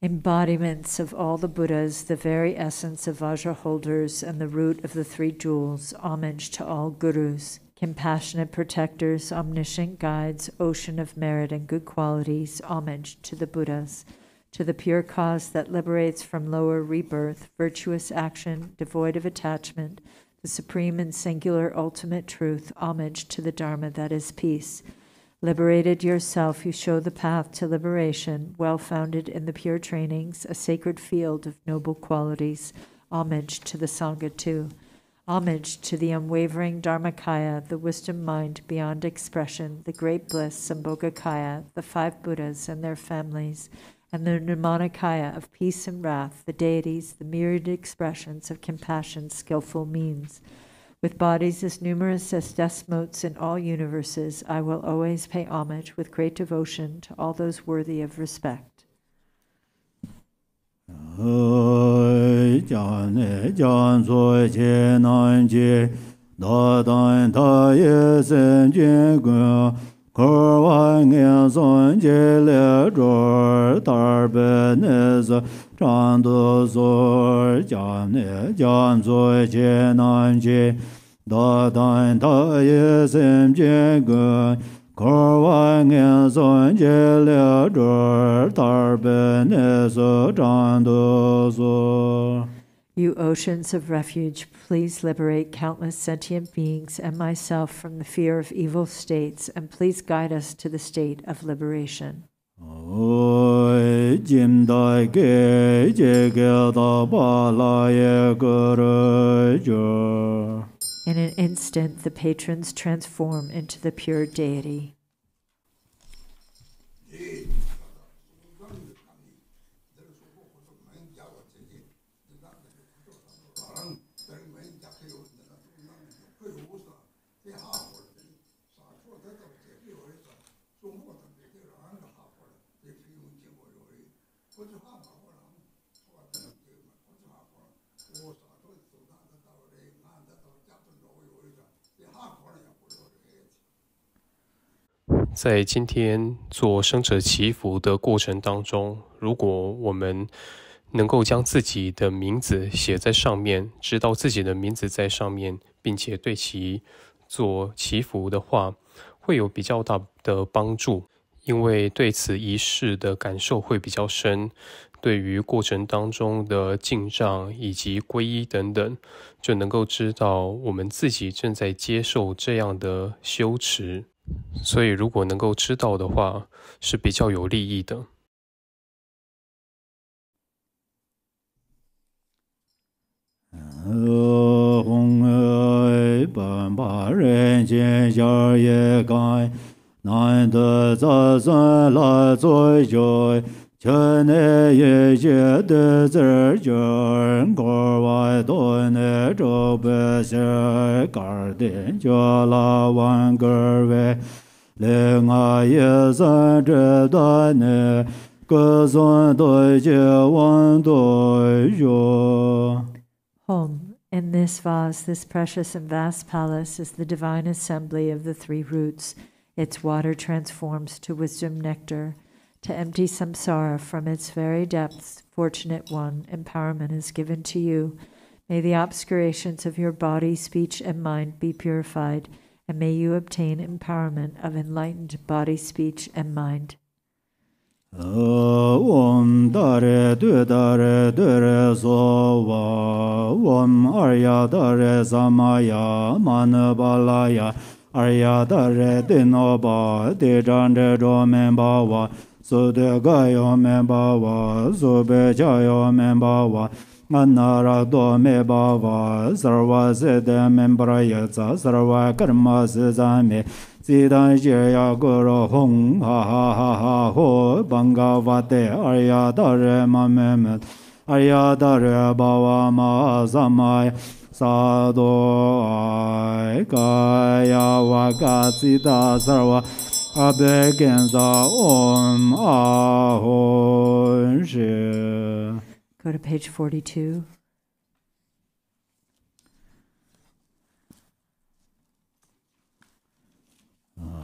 Embodiments of all the Buddhas, the very essence of Vajra holders and the root of the three jewels, homage to all gurus, compassionate protectors, omniscient guides, ocean of merit and good qualities, homage to the Buddhas, to the pure cause that liberates from lower rebirth, virtuous action, devoid of attachment, the supreme and singular ultimate truth, homage to the Dharma that is peace. Liberated yourself, you show the path to liberation, well-founded in the pure trainings, a sacred field of noble qualities. Homage to the Sangha too. Homage to the unwavering Dharmakaya, the wisdom mind beyond expression, the great bliss, Sambhogakaya, the 5 Buddhas and their families, and the Nirmanakaya of peace and wrath, the deities, the myriad expressions of compassion, skillful means. With bodies as numerous as desmotes in all universes, I will always pay homage with great devotion to all those worthy of respect. You oceans of refuge, please liberate countless sentient beings and myself from the fear of evil states, and please guide us to the state of liberation. In an instant, the patrons transform into the pure deity.在今天做生者祈福的过程当中，如果我们能够将自己的名字写在上面，知道自己的名字在上面，并且对其做祈福的话，会有比较大的帮助，因为对此仪式的感受会比较深，对于过程当中的进障以及皈依等等，就能够知道我们自己正在接受这样的修持。所以如果能够知道的话，是比较有利益的。难得早算来做joy，全内业界的自觉，国外多内周北些嘎点就拉完个位，另外也算这段内，各算对接完对哟。Home. In this vase, this precious and vast palace, is the divine assembly of the 3 roots. Its water transforms to wisdom nectar. To empty samsara from its very depths, fortunate one, empowerment is given to you. May the obscurations of your body, speech, and mind be purified, and may you obtain empowerment of enlightened body, speech, and mind. Om Dare Dure Sova Om Arya Dare Samaya Manabalaya Arya Dare Dinoba Dejande Domembawa Sudagayo Membawa Subejayo Membawa Anara Domebawa Sarva Sede Membrayatsa Sarva Karma Sesame Sidan Jaya Guru Hong Ha Ha Ha Ha Ho Bangavate Arya Dare Mamemet Ayadare Bhava Ma Samaya Sadho Kaya Vakasita Sarva Abhegenza Om Ahon Shi. Go to page 42.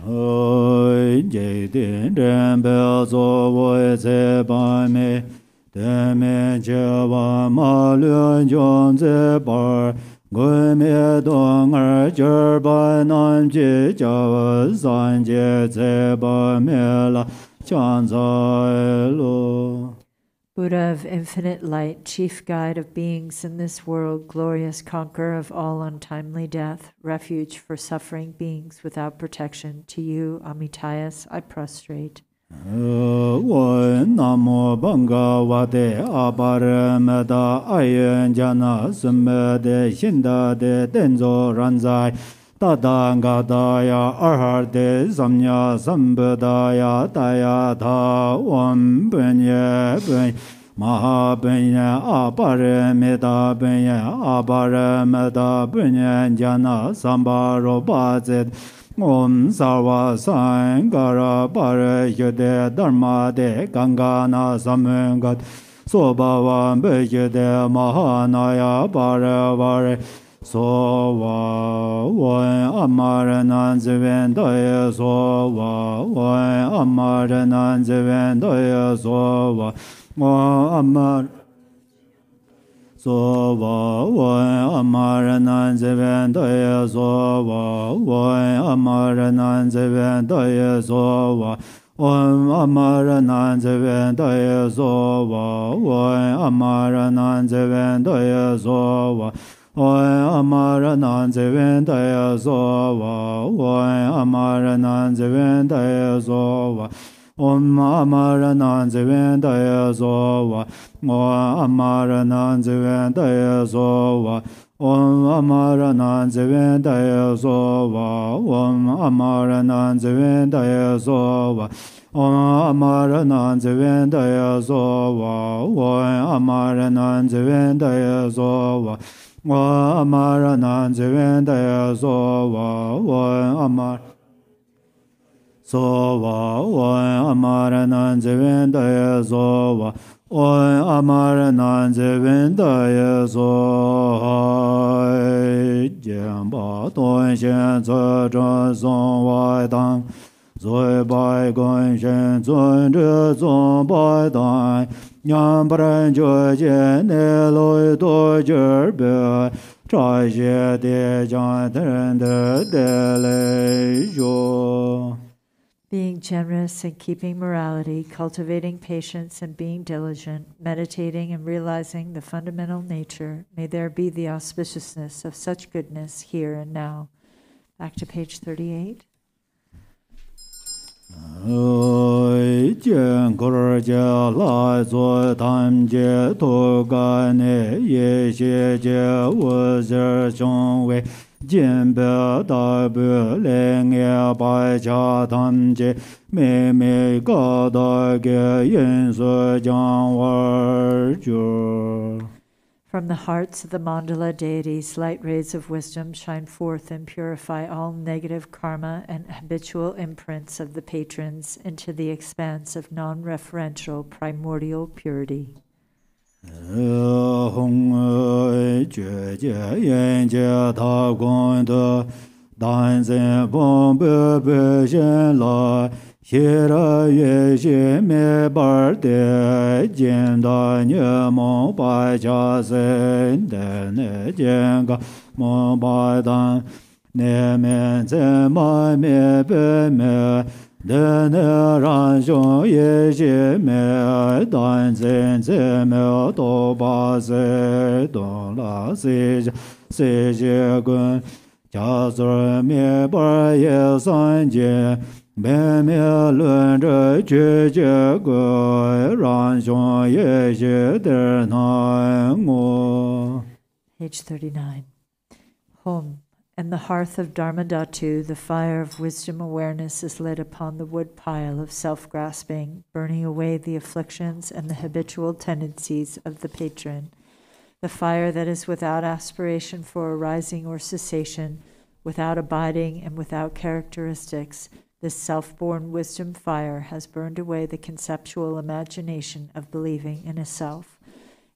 Jai Din Ren Bel Zo Voi Ze Ba Me De Me Je Wa Ma Luen Jiong Ze Bar Gui Me Dong Er Jer Ba Nan Ji Jia San Jie Ze Ba Me La Chan Zai Lu. Buddha of infinite light, chief guide of beings in this world, glorious conqueror of all untimely death, refuge for suffering beings without protection, to you, Amitayas, I prostrate. Namo Bhagavate Aparamata Ayan Jana Sumade Shinda De Tenzo Ranzai Tadangadaya Arharte Samnya Sambadaya Taya Tha Om Punya Punya Maha Punya Aparamita Punya Aparamata Punya Jana Sambaro Bhajit Om Sarva Sankara Parayude Dharma De Gangana Samungat Sobhavam Bhajide Mahanaya Paravare Sova Wan Amaranan Zivendaya Sova Wan Amaranan Zivendaya Sova Wan Amar Sova Wan Amaranan Zivendaya Sova Wan Amaranan Zivendaya Sova Om Amaranan Zivendaya Sova Wan Amaranan Zivendaya Sova Om Amaranan Zivendaya Sova Om Amaranan Zivendaya Sova Om Amaranan Zivendaya Sova Om Amaranan Zivendaya Sova Om Amaranan Zivendaya Sova Om Amaranan Zivendaya Sova Om Amaranan Zivendaya Sova Om Amaranan Zivendaya Sova Om Amaranan Zivendaya Sova Om Amar Sova Om Amaranan Zivendaya Sova Om Amaranan Zivendaya Sova Jianba Tuan Xian Zi Zhen Song Wai Tang Zui Bai Gun Shen Zun Zhi Zong Bai Tang Yan Paran Zhu Jian Ne Lui Tu Zhi Bi Chai Xie De Jian Ten De De Lei Zhu. Being generous and keeping morality, cultivating patience and being diligent, meditating and realizing the fundamental nature, may there be the auspiciousness of such goodness here and now. Back to page 38. Jian Gur Jia Lai Zui Tam Jie Tu Ga Ne Ye Xie Jie Wu Zhi Xiong Wei Jian Be Da Bu Ling Ye Bai Cha Tam Jie Mei Mei Ga Da Ge Yin Su Jiang War Ju. From the hearts of the mandala deities, light rays of wisdom shine forth and purify all negative karma and habitual imprints of the patrons into the expanse of non-referential primordial purity. Hong Jue Jie Yin Jie Ta Gong De Dan Zhen Bong Be Be Xian Lai Xie Ra Yue Xie Me Bar De Jian Da Nye Mong Bai Cha Sen De Ne Jian Ga Mong Bai Dan Ne Men Zhen Ma Me Be Me De Ne Ran Xiong Ye Xie Me Dan Zhen Zhe Me Do Ba Se Dong La Se Se Xie Gun Jia Zi Me Bar Ye San Jie Me Me Lun Zhe Jue Jie Gui Ran Xiong Ye Xie De Nan Wu. Page 39. Home. And the hearth of Dharma Dhatu, the fire of wisdom awareness, is lit upon the wood pile of self-grasping, burning away the afflictions and the habitual tendencies of the patron. The fire that is without aspiration for arising or cessation, without abiding and without characteristics, this self-born wisdom fire has burned away the conceptual imagination of believing in a self.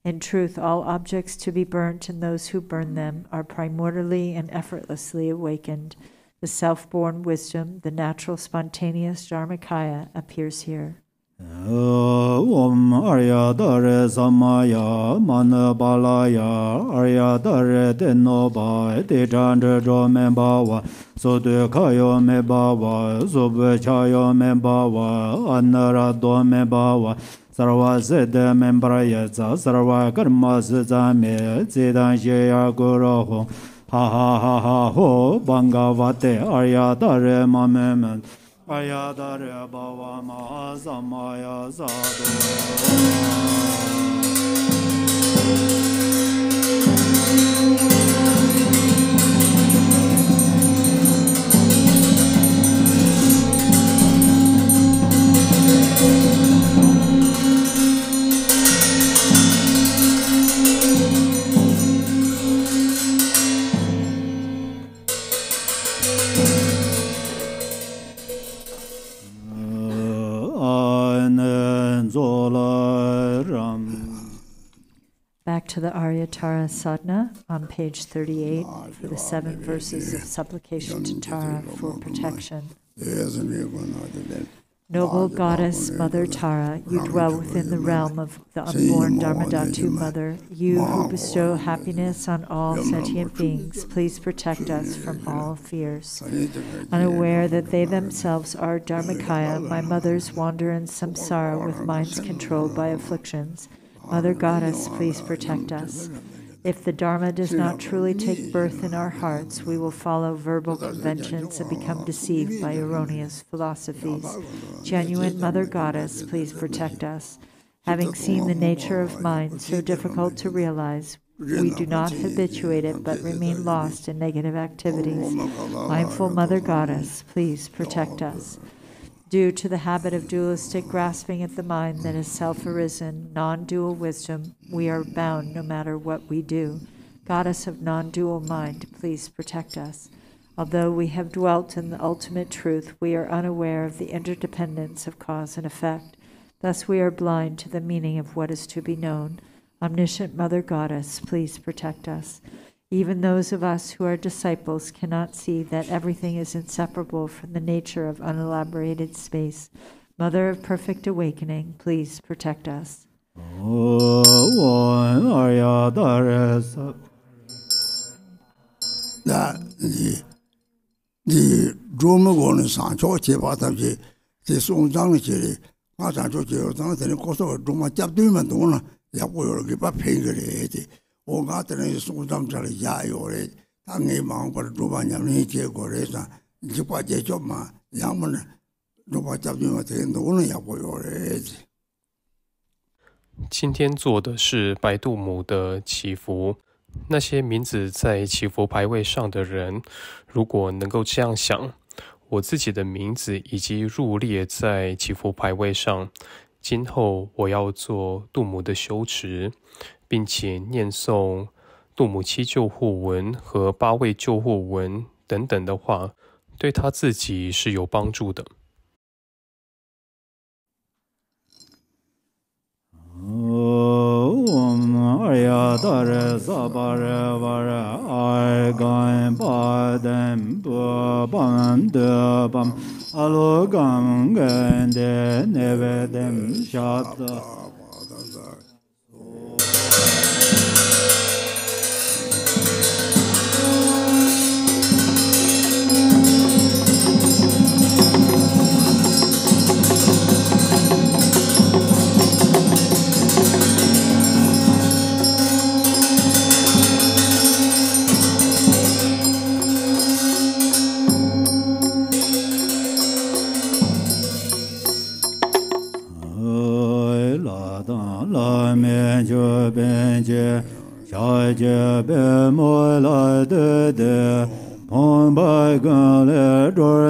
In truth, all objects to be burnt and those who burn them are primordially and effortlessly awakened. The self-born wisdom, the natural spontaneous Dharmakaya, appears here. Om Arya Dare Samaya Manabalaya Arya Dare Denoba Dejandra Mebawa Sodu Kayo Mebawa Subchayo Mebawa Anarado Mebawa Sarva Sede Membrayeza Sarva Karma Sezame Zidan Shea Guru Ha ha ha ha ho Bangavate Arya Dare Mamemen Arya Dare Bhava Mahasamaya Sadhu Back to the Aryatara Sadhana on page 38 for the 7 verses of supplication to Tara for protection. Noble Goddess, Mother Tara, you dwell within the realm of the unborn Dharmadhatu Mother. You who bestow happiness on all sentient beings, please protect us from all fears. Unaware that they themselves are Dharmakaya, my mothers wander in samsara with minds controlled by afflictions. Mother Goddess, please protect us. If the Dharma does not truly take birth in our hearts, we will follow verbal conventions and become deceived by erroneous philosophies. Genuine Mother Goddess, please protect us. Having seen the nature of mind so difficult to realize, we do not habituate it but remain lost in negative activities. Mindful Mother Goddess, please protect us. Due to the habit of dualistic grasping at the mind that is self-arisen, non-dual wisdom, we are bound no matter what we do. Goddess of non-dual mind, please protect us. Although we have dwelt in the ultimate truth, we are unaware of the interdependence of cause and effect. Thus we are blind to the meaning of what is to be known. Omniscient Mother Goddess, please protect us. Even those of us who are disciples cannot see that everything is inseparable from the nature of unelaborated space. Mother of perfect awakening, please protect us.今天做的是白度母的祈福。那些名字在祈福牌位上的人，如果能够这样想，我自己的名字已经入列在祈福牌位上，今后我要做度母的修持，并且念诵度母七救怙文和八畏救怙文等等的话，对他自己是有帮助的。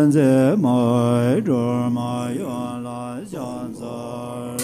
Yan Ze Mai Zhor Ma Yan La Xian Zar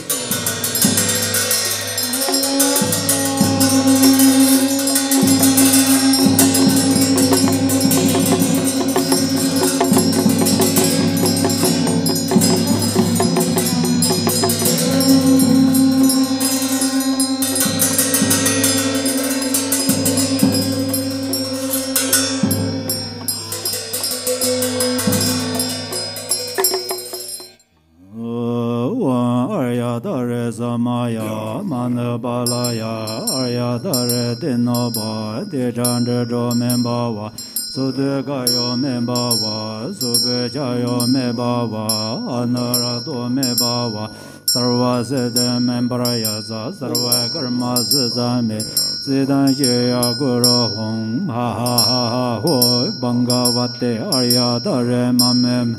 Samaya Manabalaya Arya Dare Dinoba Dejandra Membawa Sudegayo Membawa Subejayo Mebawa Anarado Mebawa Sarva Sede Membraya Sarva Karma Sesame Sidan Shaya Guru Hong Ha Ha Ha Ha Ho Bangavate Arya Dare Mamem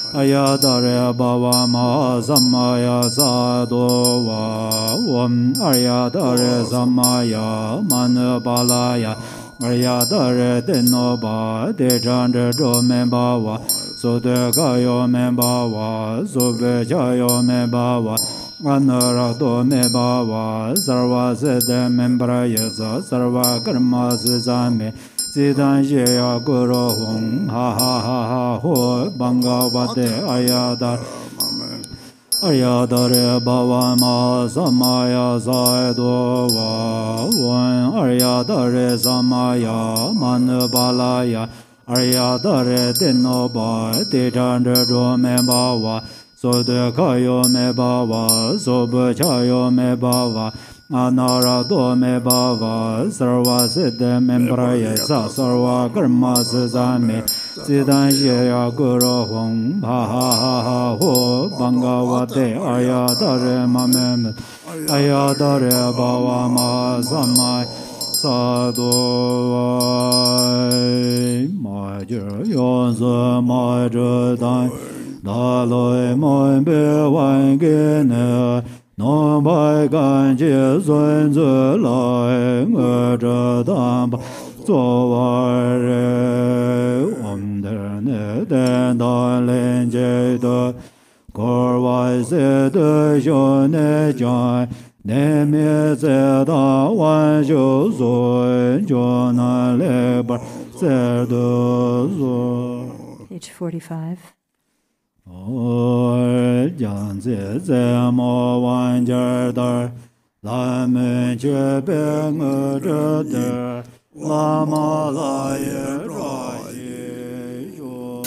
Ayadare Bava Ma Samaya Sadho Va Om Ayadare Samaya Manabalaya Ayadare Denoba Dejandra Membawa Sudegayo Membawa Subejayo Membawa Anarado Mebawa Sarva Sede Membraya Sarva Karma Sesame Sidan Shaya Guru Hong Ha Ha Ha Ha Ho Bangavate Ayadare Bava Ma Samaya Sadho Va Om Ayadare Samaya Manabalaya Ayadare Denoba Dejandra Membawa Sudegayo Mebawa Subejayo Mebawa Anarado Mebawa Sarva Siddha Membraya Sarva Karma Sesame Siddhan Shaya Guru Hong Ha Ha Ha Ha Ho Bangavate Ayadare Mamem Ayadare Bava Ma Samaya Sadho Ma Jir Yonsa Ma Jir Dan Da Loi Mo Be Wan Ge Ne No Bai Gan Jie Sun Zi Lai Nge Zhe Dan Ba Zuo Wa Re Om De Ne Den Dan Lin Jie De Kor Wai Se De Xiu Ne Jian Ne Mi Se Da Wan Xiu Sun Jiu Nan Le Bar Se De Zu. Page 45. Jian Zi Zi Mo Wan Jia Dar La Men Jie Be Nge Zhe Der La Ma La Ye Ra Yi Yu.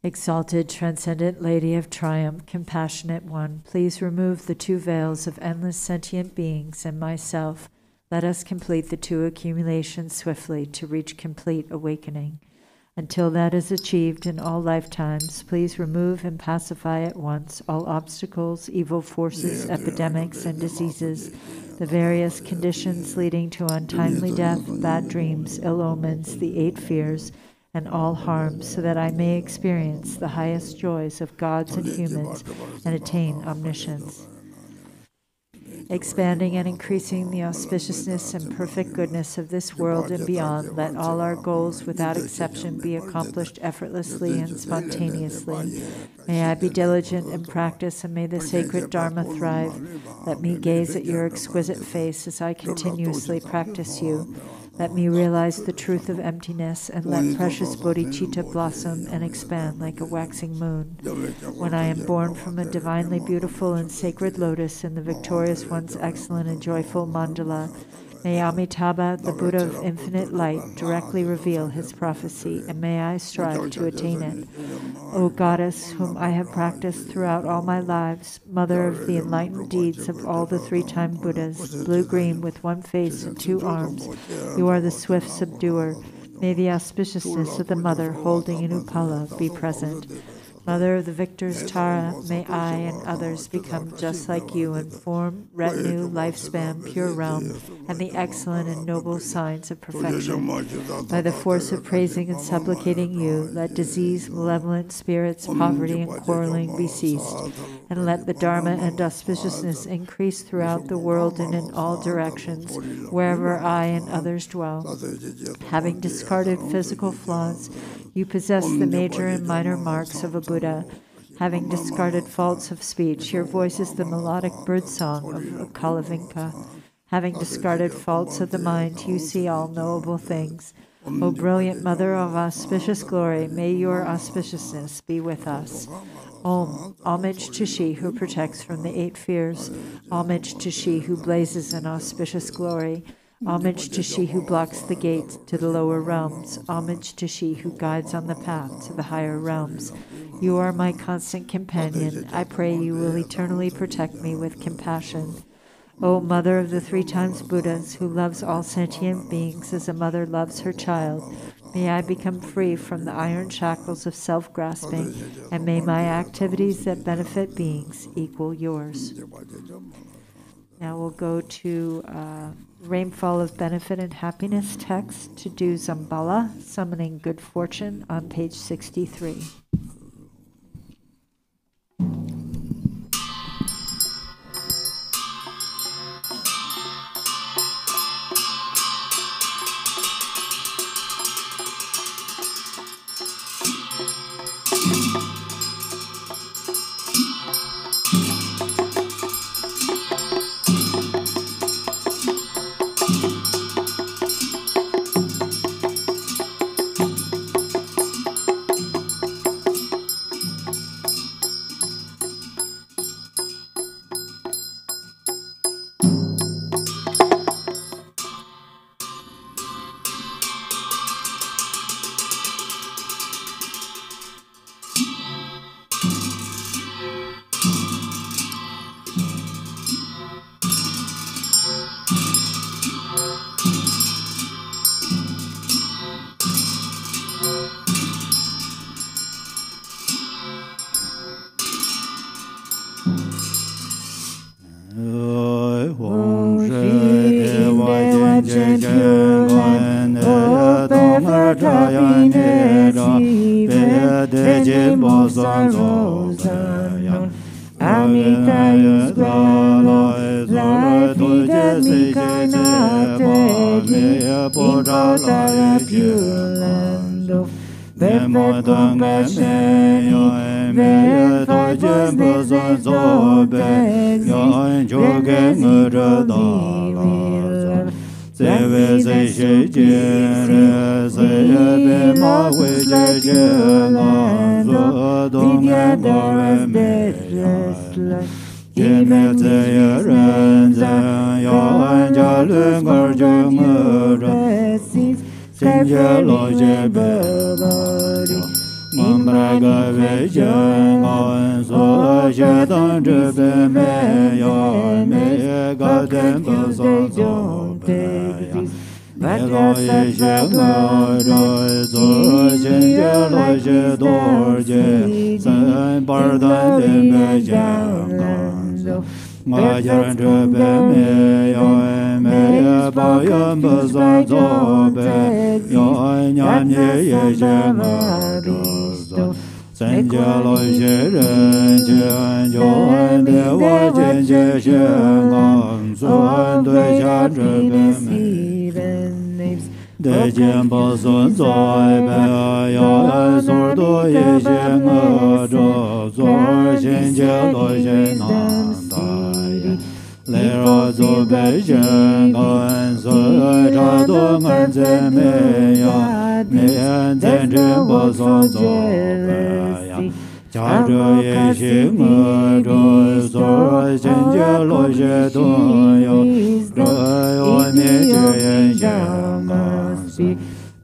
Exalted, transcendent Lady of Triumph, Compassionate One, please remove the two veils of endless sentient beings and myself. Let us complete the two accumulations swiftly to reach complete awakening. Until that is achieved in all lifetimes, please remove and pacify at once all obstacles, evil forces, epidemics, and diseases, the various conditions leading to untimely death, bad dreams, ill omens, the 8 fears, and all harms, so that I may experience the highest joys of gods and humans and attain omniscience. Expanding and increasing the auspiciousness and perfect goodness of this world and beyond, let all our goals without exception be accomplished effortlessly and spontaneously. May I be diligent in practice, and may the sacred Dharma thrive. Let me gaze at your exquisite face as I continuously practice you. Let me realize the truth of emptiness, and let precious bodhicitta blossom and expand like a waxing moon. When I am born from a divinely beautiful and sacred lotus in the victorious one's excellent and joyful mandala, May Amitabha, the Buddha of infinite light, directly reveal his prophecy, and may I strive to attain it. O Goddess, whom I have practiced throughout all my lives, Mother of the enlightened deeds of all the three-time Buddhas, blue-green with one face and two arms, you are the swift subduer. May the auspiciousness of the Mother holding an upala be present. Mother of the victors Tara, may I and others become just like you in form, retinue, lifespan, pure realm, and the excellent and noble signs of perfection. By the force of praising and supplicating you, let disease, malevolent spirits, poverty, and quarreling be ceased, and let the Dharma and auspiciousness increase throughout the world and in all directions, wherever I and others dwell. Having discarded physical flaws, you possess the major and minor marks of a Buddha. Having discarded faults of speech, your voice is the melodic birdsong of Kalavinka. Having discarded faults of the mind, you see all knowable things. O brilliant Mother of auspicious glory, may your auspiciousness be with us. Om. Homage to she who protects from the 8 fears. Homage to she who blazes in auspicious glory. Homage to she who blocks the gate to the lower realms. Homage to she who guides on the path to the higher realms. You are my constant companion. I pray you will eternally protect me with compassion. O Mother of the 3 times Buddhas, who loves all sentient beings as a mother loves her child, may I become free from the iron shackles of self-grasping, and may my activities that benefit beings equal yours. Now we'll go to Rainfall of Benefit and Happiness text to do Zambala, Summoning Good Fortune, on page 63.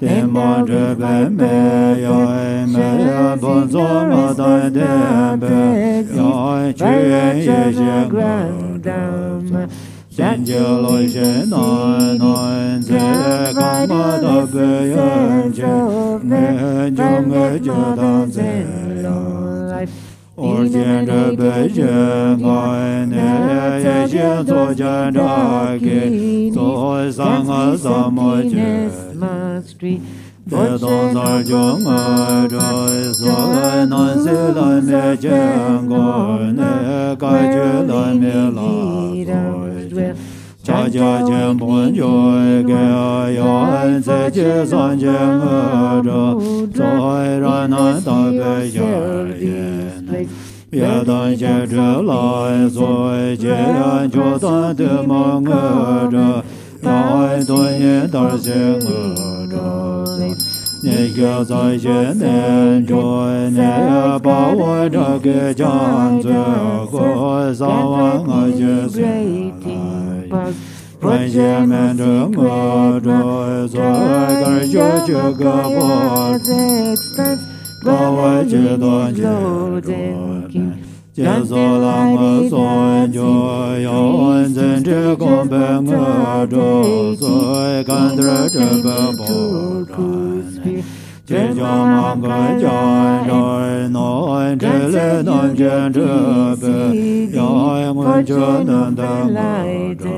天马这边没有没不做么的天边有去一些个先就来些难在干嘛的别人去没就当在了我见着别人爱你也先做见着给做三个什么去别当在中爱着所谓难事来没见过你该觉来没来家家见不就给有自己三见着在然难道别下言别当接着来所见就当的忙着要多也当心着你要在前面着你要把我这个讲最后上完我就睡关前面这我着所个就这个我把我知道接受了我所就要真正公平我着所看着这个不这叫忙个家人能这里能见这个要我就能等我着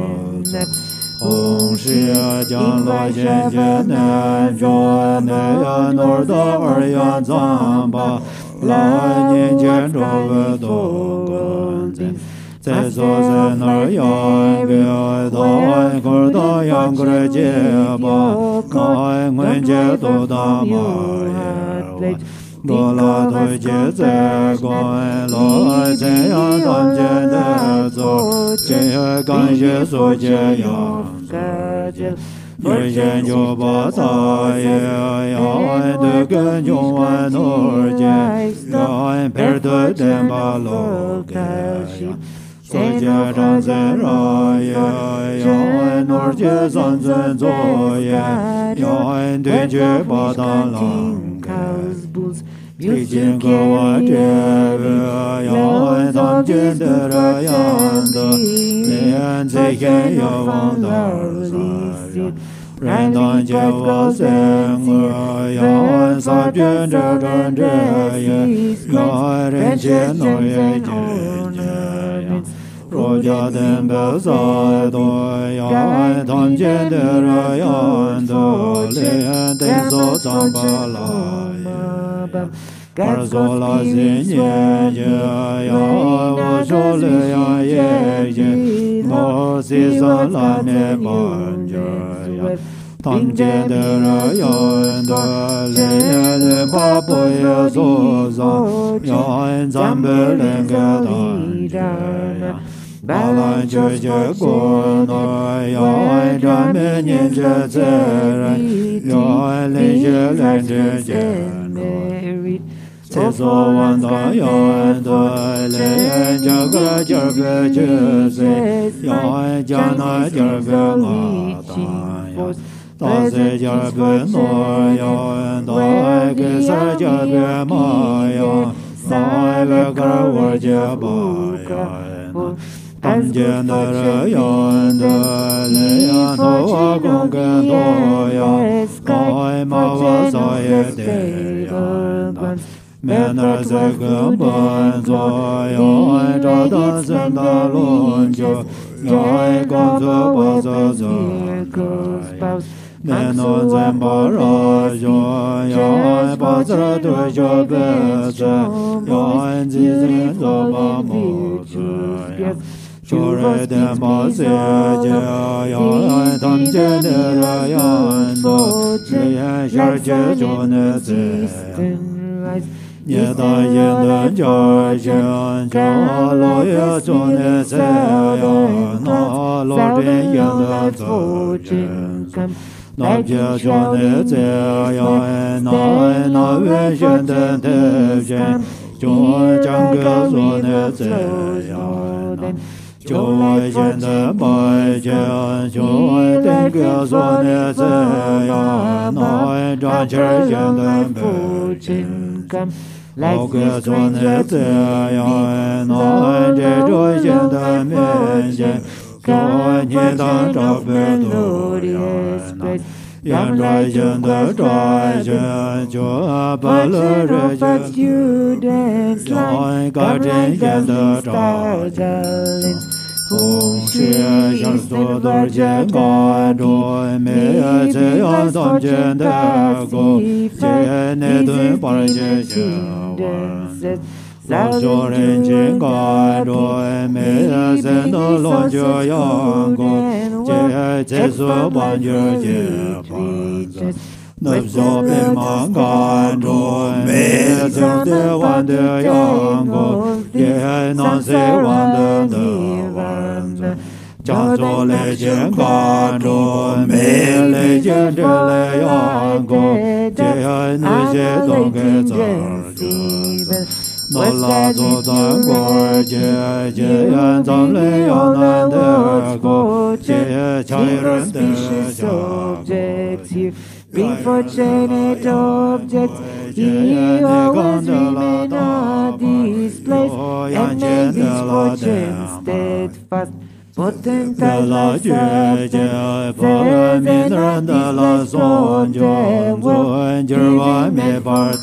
红事将来渐渐难着那样诺的二样脏吧来年见着个东关在所在那儿样个到个到样个结吧来我接都大马呀罗拉推接在关来这样当见的走这感谢所见样有些就把他也要的跟中完诺见要陪的点把路给所家长在那也要诺见三尊作业要对决把他浪最近和我这个要当见的这样的连这些要往哪儿去人当见我生我要撒遍这种这也要人间诺也见若家等不撒多要当见的这样的连得所长不来二所拉心年也要我说了呀也我是上来面板着呀当见的人的脸把不要说上要咱们两个当着呀把来就结果呢要咱们念着责任要那些人之间在所望的人的脸这个就别就是要将那就别我大是就别诺要大个事就别嘛呀大个个我就不干当见的人的脸头公跟多呀大嘛我啥也得呀面那这个本作要找到真的论就要工作不做这个面那真把热就要把这对就别这要自己做把木子呀说人的把这就要当见的人多这样下去就能这也大雁的家乡，家老爷做的这样，那老人也的做真干，那家做的这样，那原先的的人，就讲个做的这样。就现的白家，就等个所内自呀，那张前现的不尽感。我个所内自呀，那这着现的面前，说你当着不多呀。Yang Rajan the Rajan, Joa Bala Rajan, Joy Garden Yan the Rajan, Hong Xie Yang Sto Dorjan Gado, Mea Zeyan Dom Jen the Go, Jen Nedun Parjan Jen. Lao cho ren chen ga do me sen no lo jo yang go che che so ban jo che ban no so pe ma ga do me sen de wan de yang go ye no se wan de wan cha so le chen ga do me le chen de le yang go che no se dong ge zar no la zo dan go je je yan zang le yang nan de go je chai ren de subjects you bring fortunate objects ye are ones remain at this place and make this fortune steadfast potent as the subject says and on this son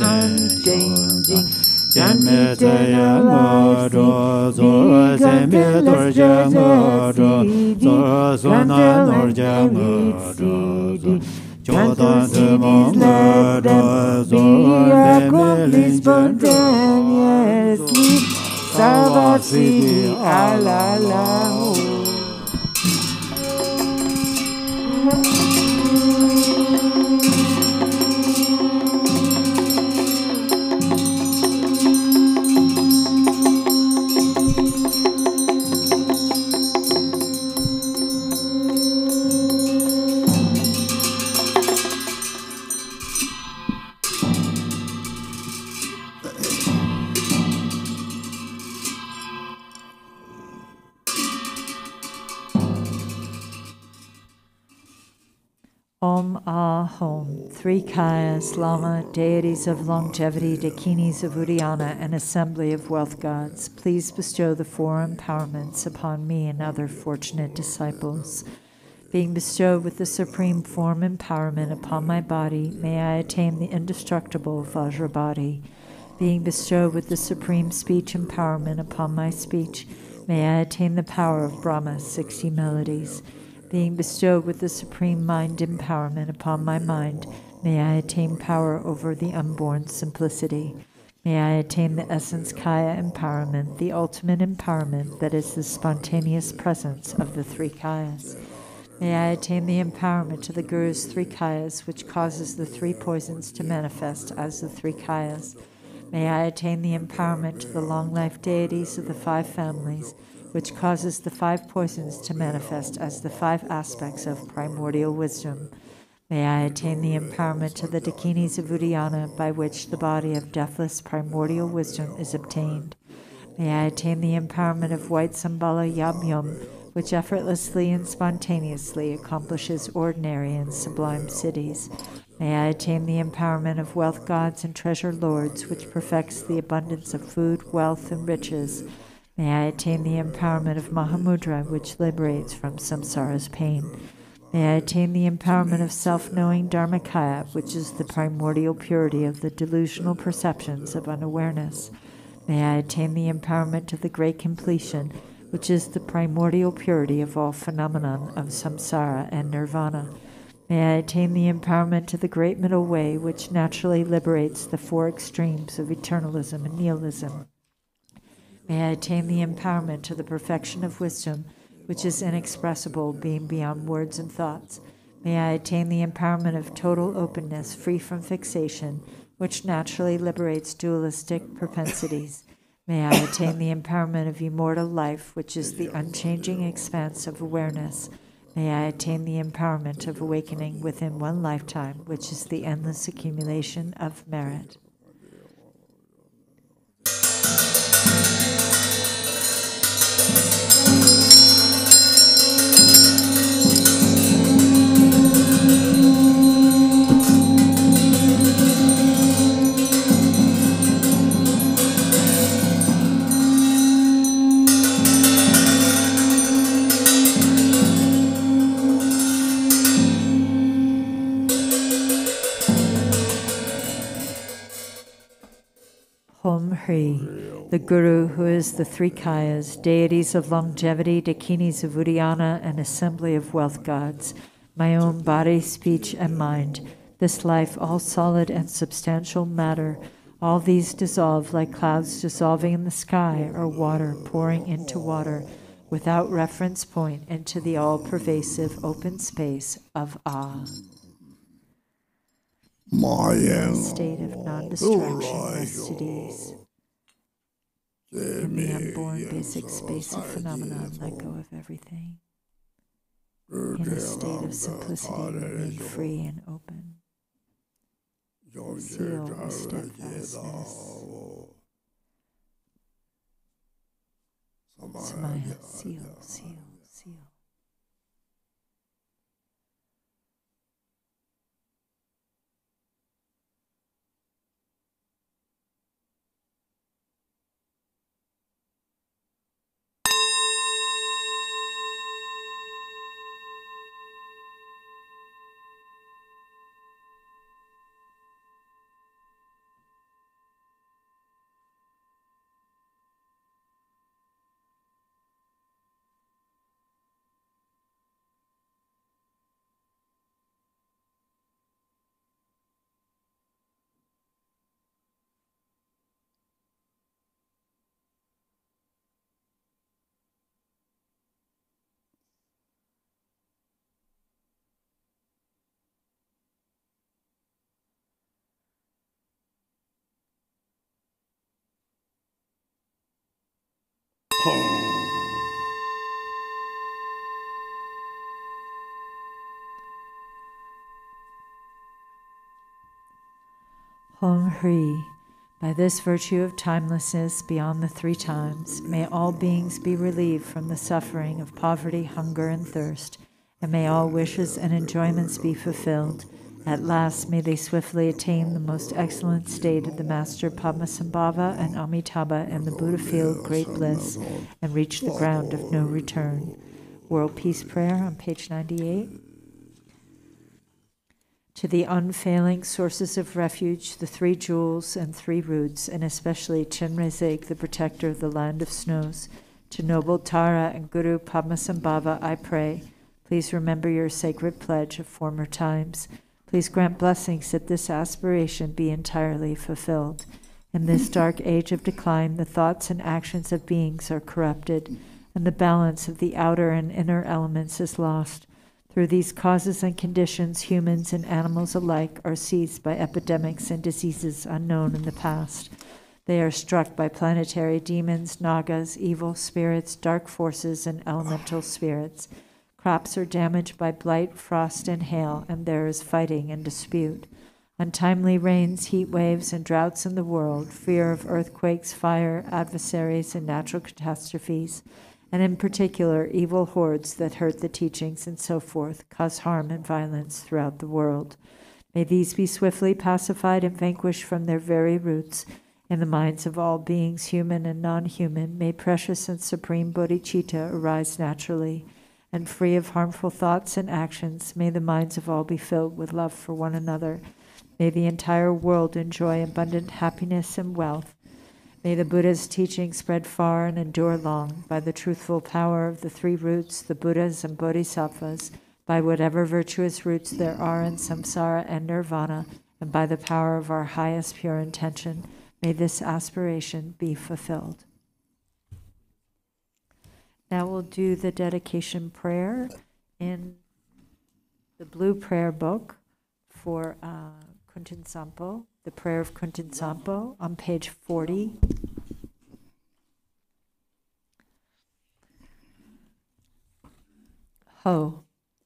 unchanging Jame Jaya Ngado, Zora Seme Dorja Ngado, Zora Sona Norja Ngado, Chodan Tumong Ngado, Zora Meme spontaneously, Savasi Alalahu. Om Ah Hom, three Kayas, Lama, deities of longevity, Dakinis of Uddiyana, and assembly of wealth gods, please bestow the four empowerments upon me and other fortunate disciples. Being bestowed with the supreme form empowerment upon my body, may I attain the indestructible Vajra body. Being bestowed with the supreme speech empowerment upon my speech, may I attain the power of Brahma's 60 melodies. Being bestowed with the supreme mind empowerment upon my mind, may I attain power over the unborn simplicity. May I attain the essence Kaya empowerment, the ultimate empowerment that is the spontaneous presence of the three Kayas. May I attain the empowerment to the Guru's three Kayas, which causes the three poisons to manifest as the three Kayas. May I attain the empowerment to the long-life deities of the five families, which causes the five poisons to manifest as the five aspects of primordial wisdom. May I attain the empowerment to the Dakinis of Uddiyana, by which the body of deathless primordial wisdom is obtained. May I attain the empowerment of white Sambala Yam-Yum, which effortlessly and spontaneously accomplishes ordinary and sublime cities. May I attain the empowerment of wealth gods and treasure lords, which perfects the abundance of food, wealth, and riches. May I attain the empowerment of Mahamudra, which liberates from samsara's pain. May I attain the empowerment of self-knowing Dharmakaya, which is the primordial purity of the delusional perceptions of unawareness. May I attain the empowerment of the great completion, which is the primordial purity of all phenomenon of samsara and nirvana. May I attain the empowerment to the great middle way, which naturally liberates the four extremes of eternalism and nihilism. May I attain the empowerment to the perfection of wisdom, which is inexpressible, being beyond words and thoughts. May I attain the empowerment of total openness, free from fixation, which naturally liberates dualistic propensities. May I attain the empowerment of immortal life, which is the unchanging expanse of awareness. May I attain the empowerment of awakening within one lifetime, which is the endless accumulation of merit. Hri, the Guru, who is the three Kayas, deities of longevity, dakinis of Uddiyana, and assembly of wealth gods, my own body, speech, and mind, this life, all solid and substantial matter, all these dissolve like clouds dissolving in the sky or water pouring into water, without reference point into the all-pervasive open space of Ah. In a state of non-distraction, rest at ease. In the unborn basic space of phenomenon, let go of everything. In a state of simplicity, remain free and open. Seal with steadfastness. Smile, seal, seal, seal. Hong Hri, by this virtue of timelessness beyond the three times, may all beings be relieved from the suffering of poverty, hunger, and thirst, and may all wishes and enjoyments be fulfilled. At last, may they swiftly attain the most excellent state of the Master Padmasambhava and Amitabha and the Buddha field great bliss, and reach the ground of no return. World Peace Prayer on page 98. To the unfailing sources of refuge, the three jewels and three roots, and especially Chenrezig, the protector of the land of snows, to noble Tara and Guru Padmasambhava, I pray, please remember your sacred pledge of former times. Please grant blessings that this aspiration be entirely fulfilled. In this dark age of decline, the thoughts and actions of beings are corrupted, and the balance of the outer and inner elements is lost. Through these causes and conditions, humans and animals alike are seized by epidemics and diseases unknown in the past. They are struck by planetary demons, nagas, evil spirits, dark forces, and elemental spirits. Crops are damaged by blight, frost, and hail, and there is fighting and dispute. Untimely rains, heat waves, and droughts in the world, fear of earthquakes, fire, adversaries, and natural catastrophes, and in particular, evil hordes that hurt the teachings and so forth, cause harm and violence throughout the world. May these be swiftly pacified and vanquished from their very roots. In the minds of all beings, human and non-human, may precious and supreme bodhicitta arise naturally, and free of harmful thoughts and actions, may the minds of all be filled with love for one another. May the entire world enjoy abundant happiness and wealth. May the Buddha's teaching spread far and endure long by the truthful power of the three roots, the Buddhas and Bodhisattvas, by whatever virtuous roots there are in samsara and nirvana, and by the power of our highest pure intention, may this aspiration be fulfilled. Now we'll do the dedication prayer in the blue prayer book for Kuntin Sampo, the prayer of Kuntin Sampo on page 40. Ho,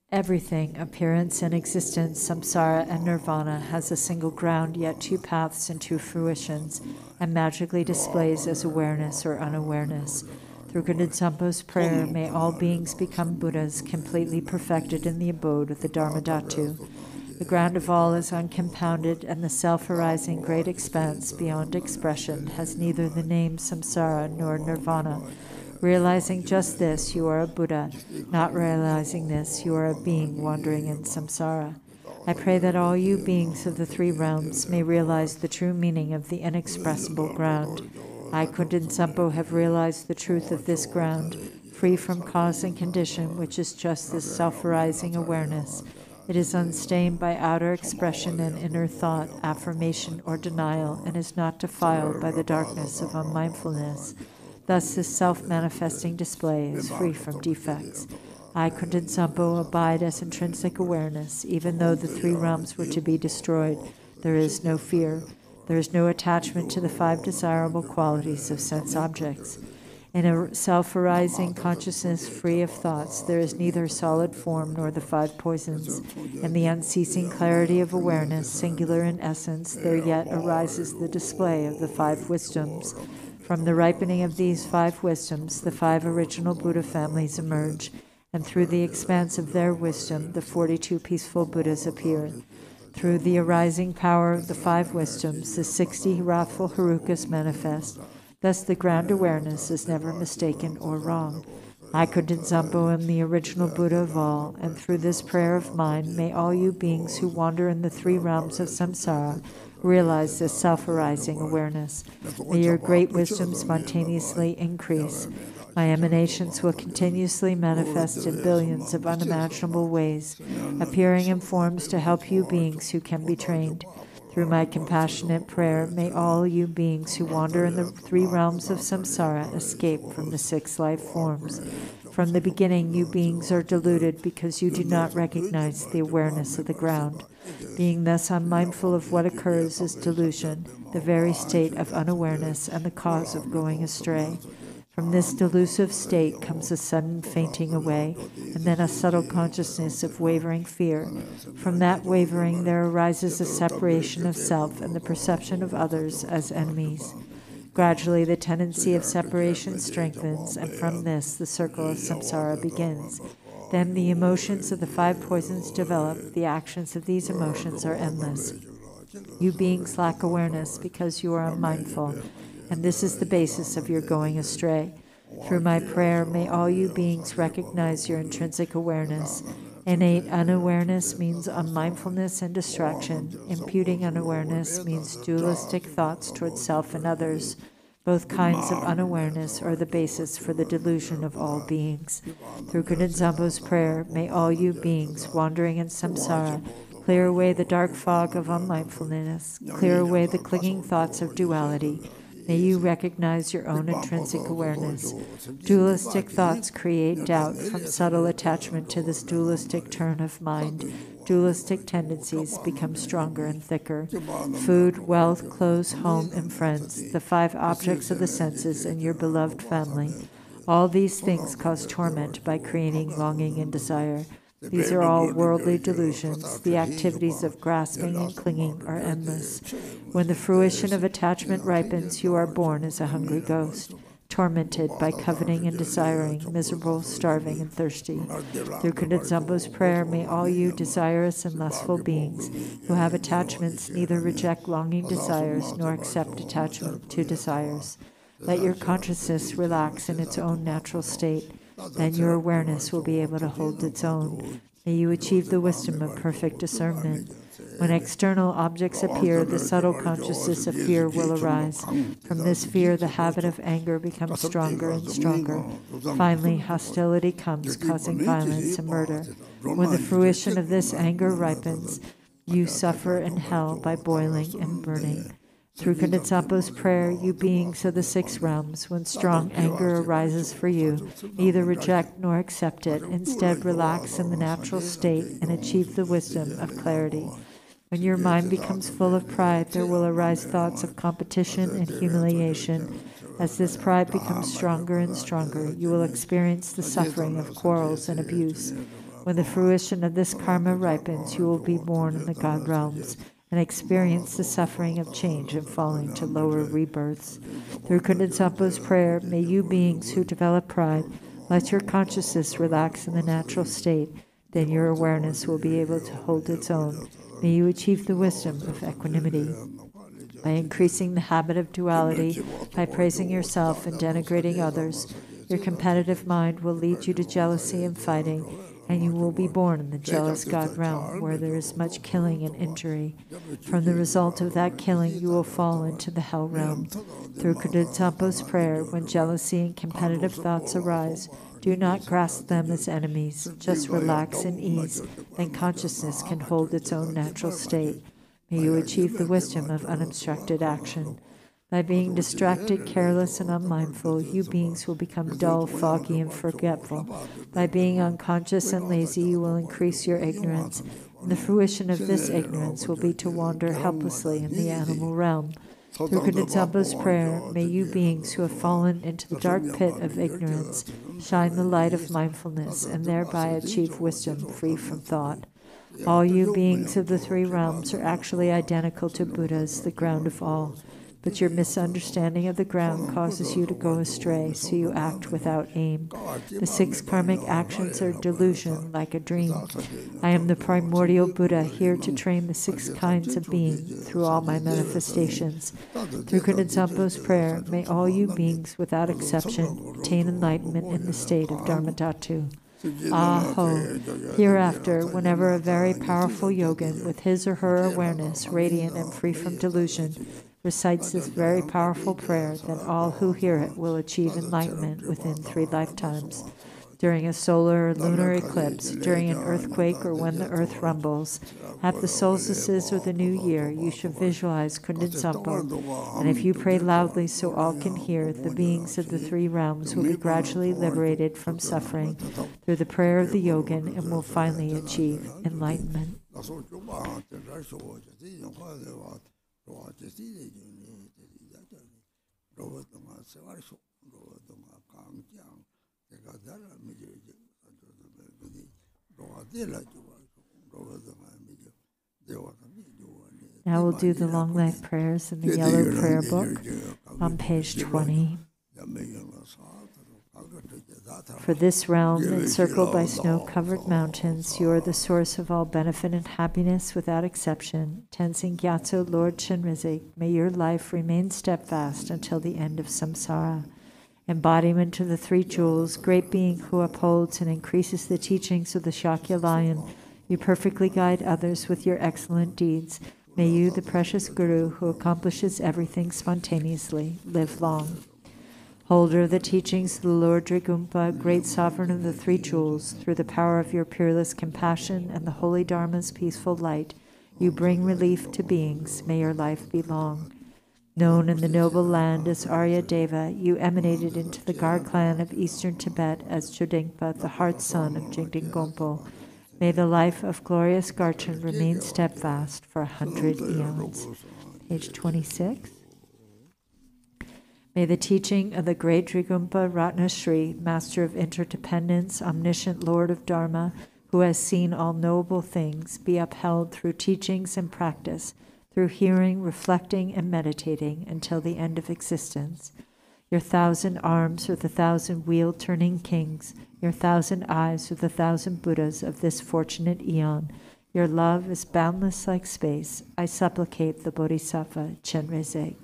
everything, appearance and existence, samsara and nirvana, has a single ground, yet two paths and two fruitions, and magically displays as awareness or unawareness. Through Kuntin Sampo's prayer, may all beings become Buddhas, completely perfected in the abode of the Dharmadhatu. The ground of all is uncompounded, and the self-arising great expanse beyond expression has neither the name samsara nor nirvana. Realizing just this, you are a Buddha. Not realizing this, you are a being wandering in samsara. I pray that all you beings of the three realms may realize the true meaning of the inexpressible ground. I, Kundin Sampo, have realized the truth of this ground, free from cause and condition, which is just this self-arising awareness. It is unstained by outer expression and inner thought, affirmation, or denial, and is not defiled by the darkness of unmindfulness. Thus, this self-manifesting display is free from defects. I, Kundin Sampo, abide as intrinsic awareness. Even though the three realms were to be destroyed, there is no fear. There is no attachment to the five desirable qualities of sense objects. In a self-arising consciousness free of thoughts, there is neither solid form nor the five poisons. In the unceasing clarity of awareness, singular in essence, there yet arises the display of the five wisdoms. From the ripening of these five wisdoms, the five original Buddha families emerge, and through the expanse of their wisdom, the 42 peaceful Buddhas appear. Through the arising power of the five wisdoms, the 60 wrathful Harukas manifest. Thus the ground awareness is never mistaken or wrong. I, Kundin Sampo, am the original Buddha of all, and through this prayer of mine, may all you beings who wander in the three realms of samsara realize this self-arising awareness. May your great wisdom spontaneously increase. My emanations will continuously manifest in billions of unimaginable ways, appearing in forms to help you beings who can be trained. Through my compassionate prayer, may all you beings who wander in the three realms of samsara escape from the 6 life forms. From the beginning, you beings are deluded because you do not recognize the awareness of the ground. Being thus unmindful of what occurs is delusion, the very state of unawareness and the cause of going astray. From this delusive state comes a sudden fainting away, and then a subtle consciousness of wavering fear. From that wavering there arises a separation of self and the perception of others as enemies. Gradually the tendency of separation strengthens, and from this the circle of samsara begins. Then the emotions of the five poisons develop. The actions of these emotions are endless. You beings lack awareness because you are unmindful, and this is the basis of your going astray. Through my prayer, may all you beings recognize your intrinsic awareness. Innate unawareness means unmindfulness and distraction. Imputing unawareness means dualistic thoughts towards self and others. Both kinds of unawareness are the basis for the delusion of all beings. Through Kundin Sampo's prayer, may all you beings wandering in samsara clear away the dark fog of unmindfulness, clear away the clinging thoughts of duality. May you recognize your own intrinsic awareness. Dualistic thoughts create doubt from subtle attachment to this dualistic turn of mind. Dualistic tendencies become stronger and thicker. Food, wealth, clothes, home, and friends, the five objects of the senses, and your beloved family. All these things cause torment by creating longing and desire. These are all worldly delusions. The activities of grasping and clinging are endless. When the fruition of attachment ripens, you are born as a hungry ghost, tormented by coveting and desiring, miserable, starving, and thirsty. Through Kundin Sampo's prayer, may all you desirous and lustful beings who have attachments neither reject longing desires nor accept attachment to desires. Let your consciousness relax in its own natural state. Then your awareness will be able to hold its own. May you achieve the wisdom of perfect discernment. When external objects appear, the subtle consciousness of fear will arise. From this fear, the habit of anger becomes stronger and stronger. Finally, hostility comes, causing violence and murder. When the fruition of this anger ripens, you suffer in hell by boiling and burning. Through Kundin Sampo's prayer, you beings of the 6 realms, when strong anger arises for you, neither reject nor accept it. Instead, relax in the natural state and achieve the wisdom of clarity. When your mind becomes full of pride, there will arise thoughts of competition and humiliation. As this pride becomes stronger and stronger, you will experience the suffering of quarrels and abuse. When the fruition of this karma ripens, you will be born in the God realms and experience the suffering of change and falling to lower rebirths. Through Kundin Sampo's prayer, may you beings who develop pride, let your consciousness relax in the natural state. Then your awareness will be able to hold its own. May you achieve the wisdom of equanimity. By increasing the habit of duality, by praising yourself and denigrating others, your competitive mind will lead you to jealousy and fighting. and you will be born in the jealous God realm, where there is much killing and injury. From the result of that killing, you will fall into the hell realm. Through Kudetsampo's prayer, when jealousy and competitive thoughts arise, do not grasp them as enemies. Just relax and ease, then consciousness can hold its own natural state. May you achieve the wisdom of unobstructed action. By being distracted, careless, and unmindful, you beings will become dull, foggy, and forgetful. By being unconscious and lazy, you will increase your ignorance, and the fruition of this ignorance will be to wander helplessly in the animal realm. Through Kudetsampo's prayer, may you beings who have fallen into the dark pit of ignorance shine the light of mindfulness and thereby achieve wisdom free from thought. All you beings of the three realms are actually identical to Buddhas, the ground of all. But your misunderstanding of the ground causes you to go astray, so you act without aim. The 6 karmic actions are delusion, like a dream. I am the primordial Buddha, here to train the 6 kinds of being through all my manifestations. Through Kudetsampo's prayer, may all you beings, without exception, attain enlightenment in the state of Dharmadhatu. Aho! Hereafter, whenever a very powerful yogin, with his or her awareness radiant and free from delusion, recites this very powerful prayer, then all who hear it will achieve enlightenment within 3 lifetimes. During a solar or lunar eclipse, during an earthquake, or when the earth rumbles, at the solstices or the new year, you should visualize Kudetsampo, and if you pray loudly so all can hear, the beings of the 3 realms will be gradually liberated from suffering through the prayer of the yogin and will finally achieve enlightenment. Now we'll do the long life prayers in the yellow prayer book on page 20. For this realm, encircled by snow-covered mountains, you are the source of all benefit and happiness without exception. Tenzin Gyatso, Lord Chenrezig, may your life remain steadfast until the end of samsara. Embodiment of the 3 jewels, great being who upholds and increases the teachings of the Shakya lion, you perfectly guide others with your excellent deeds. May you, the precious Guru, who accomplishes everything spontaneously, live long. Holder of the teachings of the Lord Drigumpa, great sovereign of the 3 jewels, through the power of your peerless compassion and the holy Dharma's peaceful light, you bring relief to beings. May your life be long. Known in the noble land as Arya Deva, you emanated into the Gar clan of eastern Tibet as Chodingpa, the heart son of Jigding Gompo. May the life of glorious Garchen remain steadfast for 100 eons. Page 26. May the teaching of the great Drigumpa Ratnasri, Master of Interdependence, Omniscient Lord of Dharma, who has seen all knowable things, be upheld through teachings and practice, through hearing, reflecting, and meditating until the end of existence. Your 1,000 arms are the 1,000 wheel-turning kings. Your 1,000 eyes are the 1,000 Buddhas of this fortunate eon. Your love is boundless like space. I supplicate the Bodhisattva Chenrezig.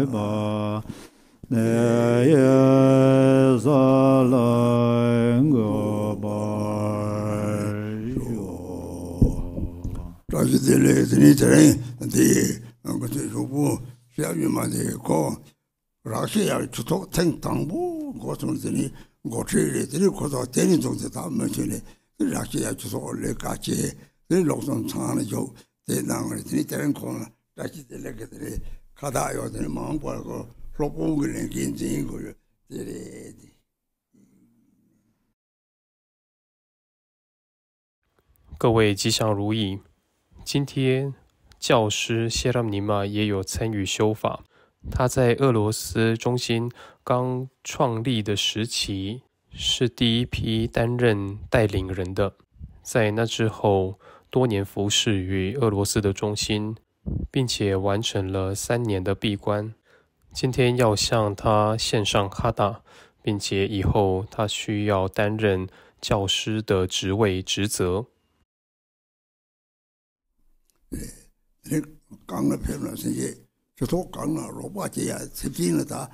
ba ne ye sa la ngo ba yo 这是这类这人的那个最初不下雨嘛的高，那些要出头听当不，我从这里我这里这里看到电影中的他们去的，那些要出头来干些，那路上长了就在那个这里电影看了，那些那个这里看到有这里忙过个老公个人跟这个这里。各位吉祥如意。今天教师谢拉姆尼玛也有参与修法。他在俄罗斯中心刚创立的时期，是第一批担任带领人的。在那之后，多年服侍于俄罗斯的中心，并且完成了3年的闭关。今天要向他献上哈达，并且以后他需要担任教师的职位职责。讲了偏了，现在就说讲了，老把这样吃进了他，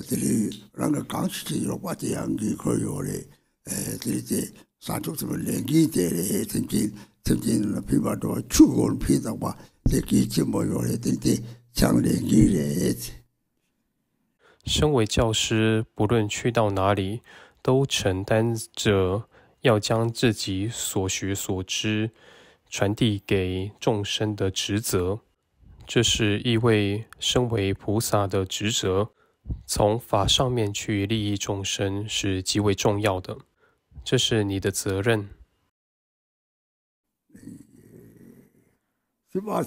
这里那个讲起去，老把这样的可以嘞，这里这三种什么连几的嘞，曾经那批发多出国批的话，这几节目有嘞，这强连几嘞。身为教师，不论去到哪里，都承担着要将自己所学所知传递给众生的职责，这是一位身为菩萨的职责。从法上面去利益众生是极为重要的，这是你的责任。是吧。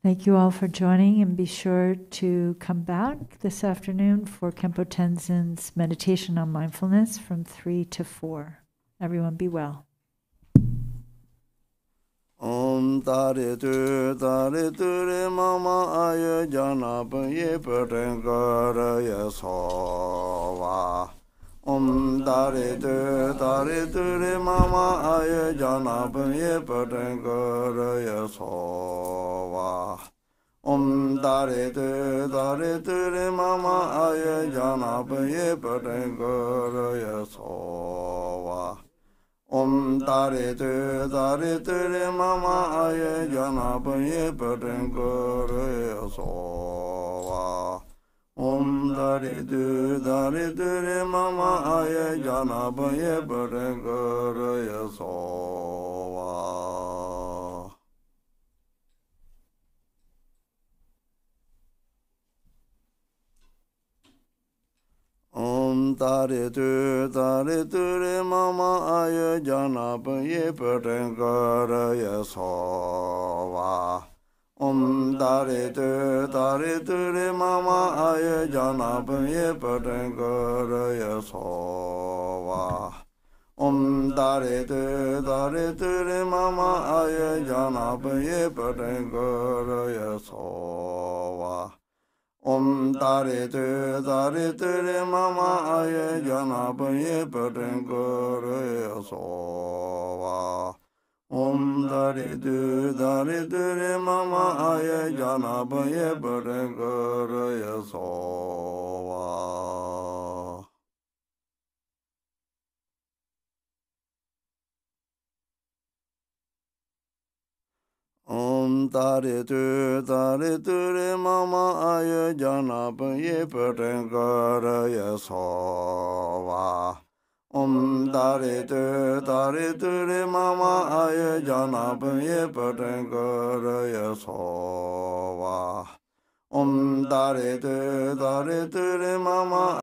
Thank you all for joining, and be sure to come back this afternoon for Khenpo Tenzin's meditation on mindfulness from 3 to 4. Everyone be well. Om Tare Tu Mama Aya Jana Punye Putengara Yasowa. Om Tare Tu Mama Aya Jana Punye Putengara Yasowa. Om Tare Tu Mama Aya Jana Punye Putengara Yasowa. Om Tare Tu Mama Aya Jana Punye Putengara Yasowa. Om Tare Tu Mama Aya Jana Punye Putengara Yasowa. Om Tare Tu Mama Aya Jana Punye Putengara Yasowa. Om Tare Tu Mama Aya Jana Punye Putengara Yasowa. Om Tare Tu Mama Aya Jana Punye Putengara Yasowa. Om Tare Tu Mama Aya Jana Punye Putengara Yasowa. Om Tare Tu Mama Aya Jana Punye Putengara Yasowa. Om Tare Tu Mama Aya Jana Punye Putengara Yasowa. Om Tare Tu Mama Aya Jana Punye Putengara Yasowa. Om Tare Tu Mama